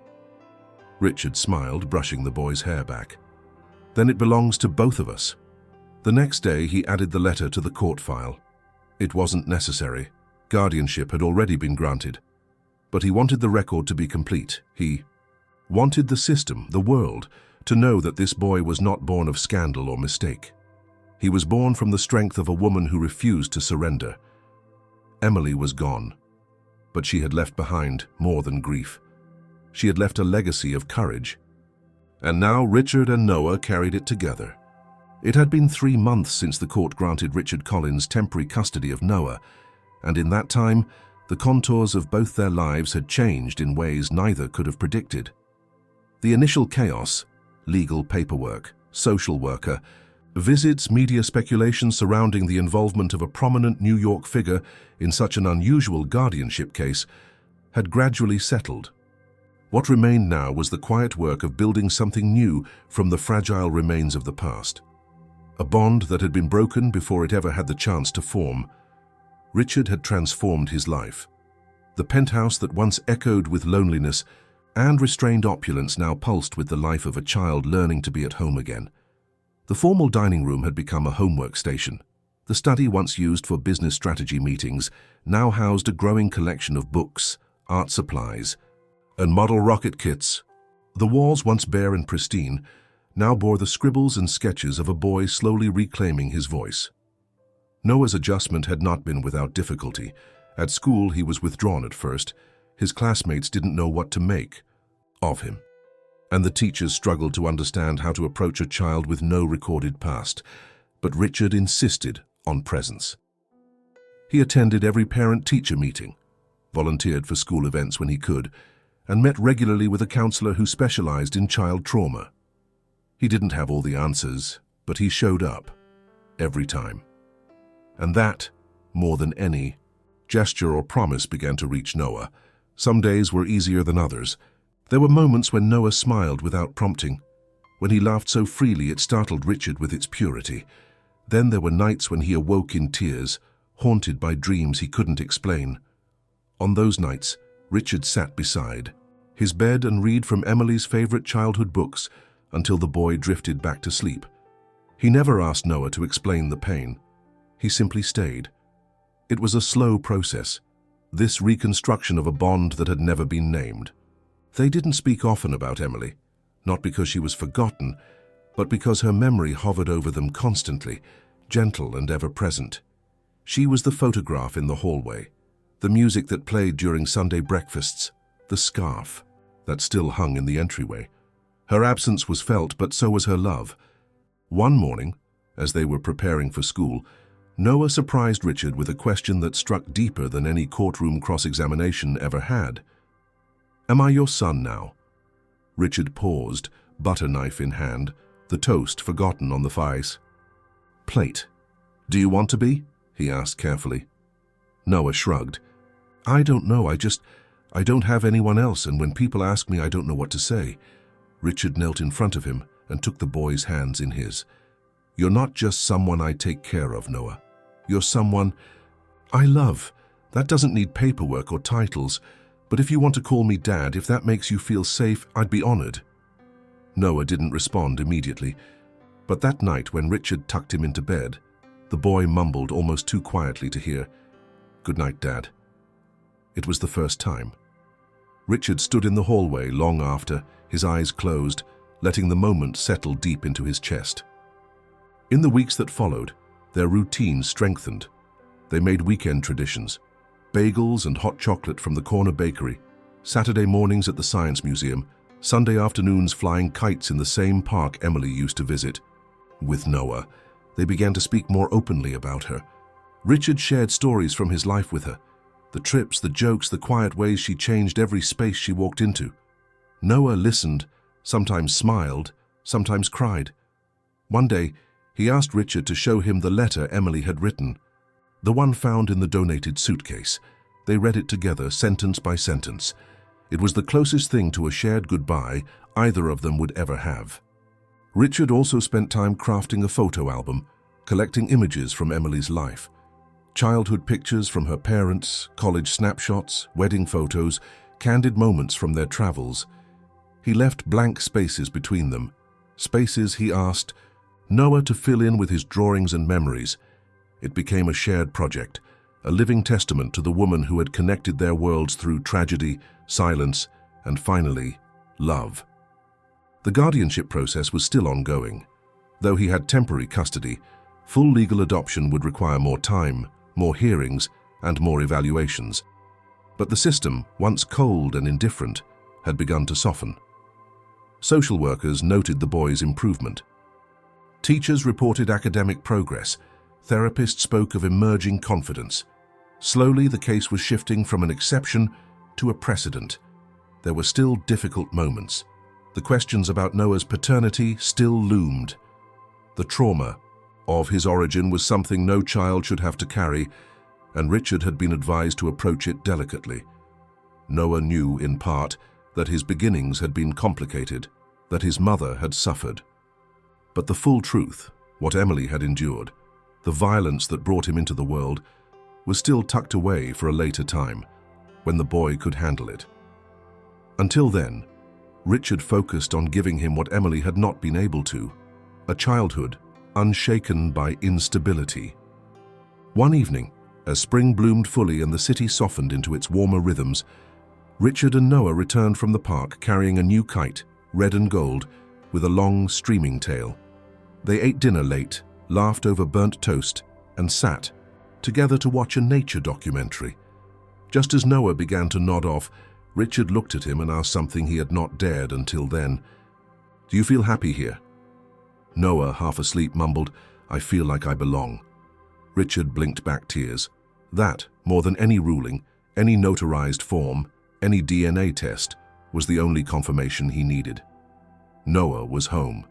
Richard smiled, brushing the boy's hair back. "Then it belongs to both of us." The next day, he added the letter to the court file. It wasn't necessary. Guardianship had already been granted. But he wanted the record to be complete. He wanted the system, the world, to know that this boy was not born of scandal or mistake. He was born from the strength of a woman who refused to surrender. Emily was gone, but she had left behind more than grief. She had left a legacy of courage. And now Richard and Noah carried it together. It had been 3 months since the court granted Richard Collins temporary custody of Noah, and in that time, the contours of both their lives had changed in ways neither could have predicted. The initial chaos, legal paperwork, social worker, visits, media speculation surrounding the involvement of a prominent New York figure in such an unusual guardianship case, had gradually settled. What remained now was the quiet work of building something new from the fragile remains of the past. A bond that had been broken before it ever had the chance to form. Richard had transformed his life. The penthouse that once echoed with loneliness and restrained opulence now pulsed with the life of a child learning to be at home again. The formal dining room had become a homework station. The study, once used for business strategy meetings, now housed a growing collection of books, art supplies, and model rocket kits. The walls, once bare and pristine, now bore the scribbles and sketches of a boy slowly reclaiming his voice. Noah's adjustment had not been without difficulty. At school, he was withdrawn at first. His classmates didn't know what to make of him. and the teachers struggled to understand how to approach a child with no recorded past. But Richard insisted on presence. He attended every parent-teacher meeting, volunteered for school events when he could, and met regularly with a counselor who specialized in child trauma. He didn't have all the answers, but he showed up every time. And that, more than any gesture or promise, began to reach Noah. Some days were easier than others. There were moments when Noah smiled without prompting, when he laughed so freely it startled Richard with its purity. Then there were nights when he awoke in tears, haunted by dreams he couldn't explain. On those nights, Richard sat beside his bed and read from Emily's favorite childhood books until the boy drifted back to sleep. He never asked Noah to explain the pain. He simply stayed. It was a slow process, this reconstruction of a bond that had never been named. They didn't speak often about Emily, not because she was forgotten, but because her memory hovered over them constantly, gentle and ever-present. She was the photograph in the hallway, the music that played during Sunday breakfasts, the scarf that still hung in the entryway. Her absence was felt, but so was her love. One morning, as they were preparing for school, Noah surprised Richard with a question that struck deeper than any courtroom cross-examination ever had. "Am I your son now?" Richard paused, butter knife in hand, the toast forgotten on the ice plate. "Do you want to be?" he asked carefully. Noah shrugged. "I don't know, I don't have anyone else, and when people ask me, I don't know what to say." Richard knelt in front of him and took the boy's hands in his. "You're not just someone I take care of, Noah. You're someone I love. That doesn't need paperwork or titles, but if you want to call me Dad, if that makes you feel safe, I'd be honored." Noah didn't respond immediately, but that night when Richard tucked him into bed, the boy mumbled almost too quietly to hear, "Good night, Dad." It was the first time. Richard stood in the hallway long after, his eyes closed, letting the moment settle deep into his chest. In the weeks that followed, their routine strengthened. They made weekend traditions, bagels and hot chocolate from the corner bakery, Saturday mornings at the Science Museum, Sunday afternoons flying kites in the same park Emily used to visit. With Noah, they began to speak more openly about her. Richard shared stories from his life with her, the trips, the jokes, the quiet ways she changed every space she walked into. Noah listened, sometimes smiled, sometimes cried. One day, he asked Richard to show him the letter Emily had written, the one found in the donated suitcase. They read it together, sentence by sentence. It was the closest thing to a shared goodbye either of them would ever have. Richard also spent time crafting a photo album, collecting images from Emily's life. Childhood pictures from her parents, college snapshots, wedding photos, candid moments from their travels. He left blank spaces between them, spaces he asked Noah to fill in with his drawings and memories. It became a shared project, a living testament to the woman who had connected their worlds through tragedy, silence, and finally, love. The guardianship process was still ongoing. Though he had temporary custody, full legal adoption would require more time, more hearings, and more evaluations. But the system, once cold and indifferent, had begun to soften. Social workers noted the boy's improvement. Teachers reported academic progress. Therapists spoke of emerging confidence. Slowly, the case was shifting from an exception to a precedent. There were still difficult moments. The questions about Noah's paternity still loomed. The trauma of his origin was something no child should have to carry, and Richard had been advised to approach it delicately. Noah knew, in part, that his beginnings had been complicated, that his mother had suffered. But the full truth, what Emily had endured, the violence that brought him into the world, was still tucked away for a later time, when the boy could handle it. Until then, Richard focused on giving him what Emily had not been able to, a childhood unshaken by instability. One evening, as spring bloomed fully and the city softened into its warmer rhythms, Richard and Noah returned from the park carrying a new kite, red and gold, with a long streaming tail. They ate dinner late, laughed over burnt toast, and sat together to watch a nature documentary. Just as Noah began to nod off, Richard looked at him and asked something he had not dared until then. "Do you feel happy here?" Noah, half asleep, mumbled, "I feel like I belong." Richard blinked back tears. That, more than any ruling, any notarized form, any DNA test, was the only confirmation he needed. Noah was home.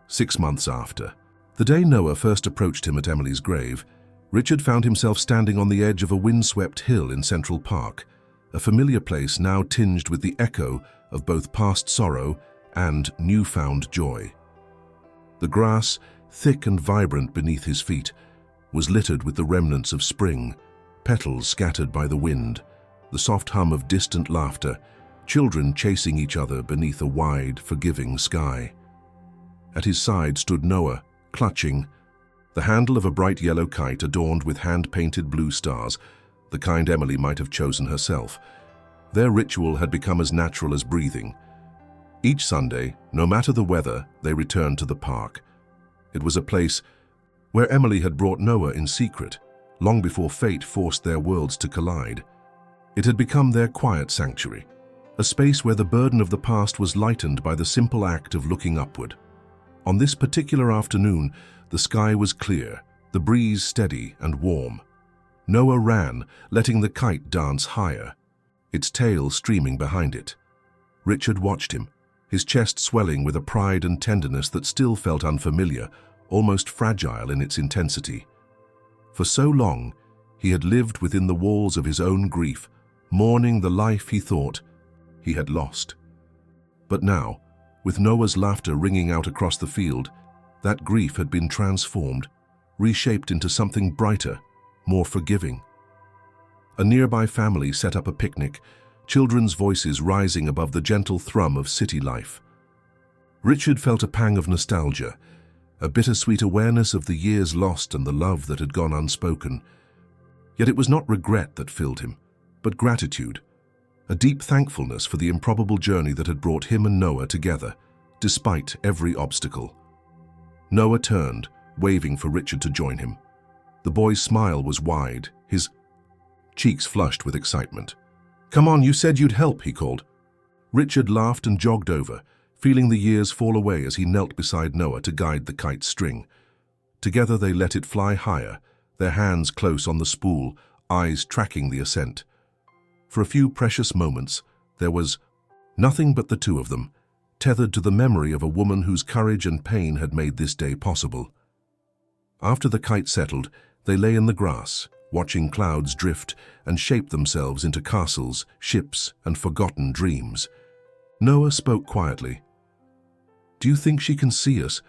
6 months after. The day Noah first approached him at Emily's grave, Richard found himself standing on the edge of a windswept hill in Central Park, a familiar place now tinged with the echo of both past sorrow and newfound joy. The grass, thick and vibrant beneath his feet, was littered with the remnants of spring, petals scattered by the wind, the soft hum of distant laughter, children chasing each other beneath a wide, forgiving sky. At his side stood Noah, clutching the handle of a bright yellow kite adorned with hand-painted blue stars, the kind Emily might have chosen herself. Their ritual had become as natural as breathing. Each Sunday, no matter the weather, they returned to the park. It was a place where Emily had brought Noah in secret, long before fate forced their worlds to collide. It had become their quiet sanctuary, a space where the burden of the past was lightened by the simple act of looking upward. On this particular afternoon, the sky was clear, the breeze steady and warm. Noah ran, letting the kite dance higher, its tail streaming behind it. Richard watched him, his chest swelling with a pride and tenderness that still felt unfamiliar, almost fragile in its intensity. For so long, he had lived within the walls of his own grief, mourning the life he thought he had lost. But now, with Noah's laughter ringing out across the field, that grief had been transformed, reshaped into something brighter, more forgiving. A nearby family set up a picnic, children's voices rising above the gentle thrum of city life. Richard felt a pang of nostalgia, a bittersweet awareness of the years lost and the love that had gone unspoken. Yet it was not regret that filled him, but gratitude, a deep thankfulness for the improbable journey that had brought him and Noah together, despite every obstacle. Noah turned, waving for Richard to join him. The boy's smile was wide, his cheeks flushed with excitement. "Come on, you said you'd help," he called. Richard laughed and jogged over, feeling the years fall away as he knelt beside Noah to guide the kite's string. Together they let it fly higher, their hands close on the spool, eyes tracking the ascent. For a few precious moments, there was nothing but the two of them, tethered to the memory of a woman whose courage and pain had made this day possible. After the kite settled, they lay in the grass, watching clouds drift and shape themselves into castles, ships, and forgotten dreams. Noah spoke quietly. "Do you think she can see us?"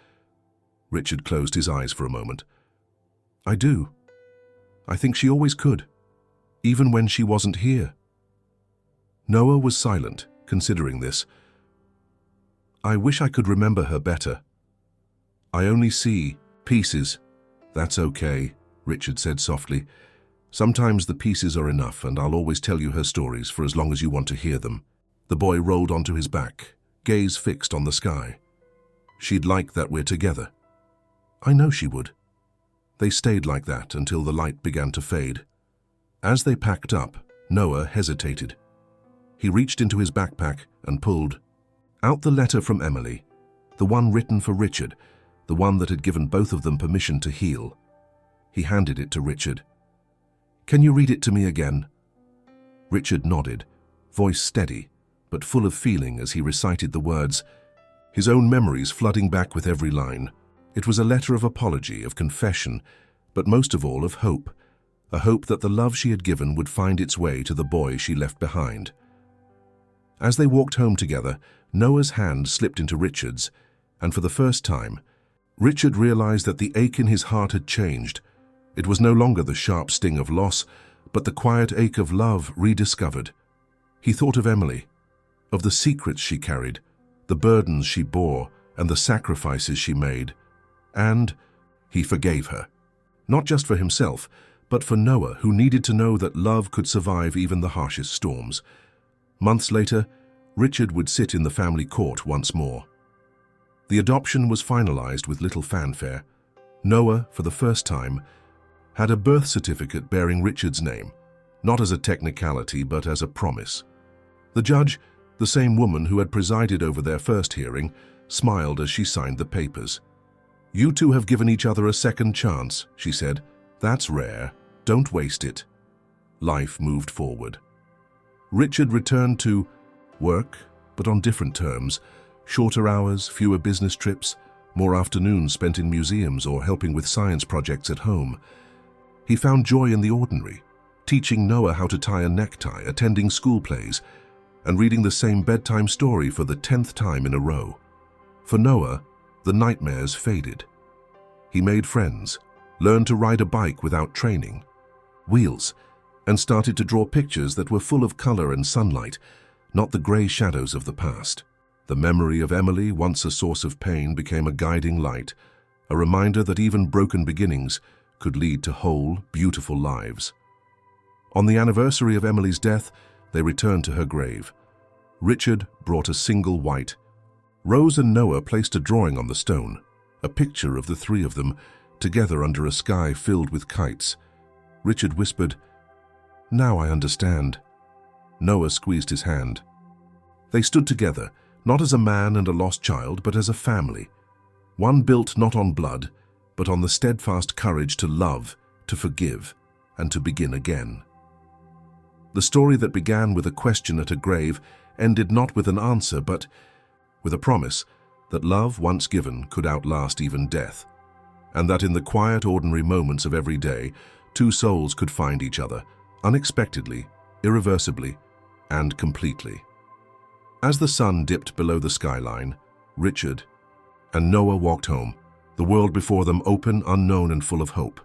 Richard closed his eyes for a moment. "I do. I think she always could, even when she wasn't here." Noah was silent, considering this. "I wish I could remember her better. I only see pieces." "That's okay," Richard said softly. "Sometimes the pieces are enough, and I'll always tell you her stories for as long as you want to hear them." The boy rolled onto his back, gaze fixed on the sky. "She'd like that we're together." "I know she would." They stayed like that until the light began to fade. As they packed up, Noah hesitated. He reached into his backpack and pulled out the letter from Emily, the one written for Richard, the one that had given both of them permission to heal. He handed it to Richard. "Can you read it to me again?" Richard nodded, voice steady, but full of feeling as he recited the words, his own memories flooding back with every line. It was a letter of apology, of confession, but most of all of hope, a hope that the love she had given would find its way to the boy she left behind. As they walked home together, Noah's hand slipped into Richard's, and for the first time, Richard realized that the ache in his heart had changed. It was no longer the sharp sting of loss, but the quiet ache of love rediscovered. He thought of Emily, of the secrets she carried, the burdens she bore, and the sacrifices she made. And he forgave her. Not just for himself, but for Noah, who needed to know that love could survive even the harshest storms. Months later, Richard would sit in the family court once more. The adoption was finalized with little fanfare. Noah, for the first time, had a birth certificate bearing Richard's name, not as a technicality but as a promise. The judge, the same woman who had presided over their first hearing, smiled as she signed the papers. "You two have given each other a second chance," she said. "That's rare. Don't waste it." Life moved forward. Richard returned to work, but on different terms. Shorter hours, fewer business trips, more afternoons spent in museums or helping with science projects at home. He found joy in the ordinary, teaching Noah how to tie a necktie, attending school plays, and reading the same bedtime story for the 10th time in a row. For Noah, the nightmares faded. He made friends, learned to ride a bike without training, wheels, and started to draw pictures that were full of color and sunlight, not the gray shadows of the past. The memory of Emily, once a source of pain, became a guiding light, a reminder that even broken beginnings could lead to whole, beautiful lives. On the anniversary of Emily's death, they returned to her grave. Richard brought a single white. Rose and Noah placed a drawing on the stone, a picture of the three of them, together under a sky filled with kites. Richard whispered, "Now I understand." Noah squeezed his hand. They stood together, not as a man and a lost child, but as a family. One built not on blood, but on the steadfast courage to love, to forgive, and to begin again. The story that began with a question at a grave ended not with an answer, but with a promise that love once given could outlast even death, and that in the quiet, ordinary moments of every day, two souls could find each other, unexpectedly, irreversibly, and completely. As the sun dipped below the skyline, Richard and Noah walked home, the world before them open, unknown, and full of hope.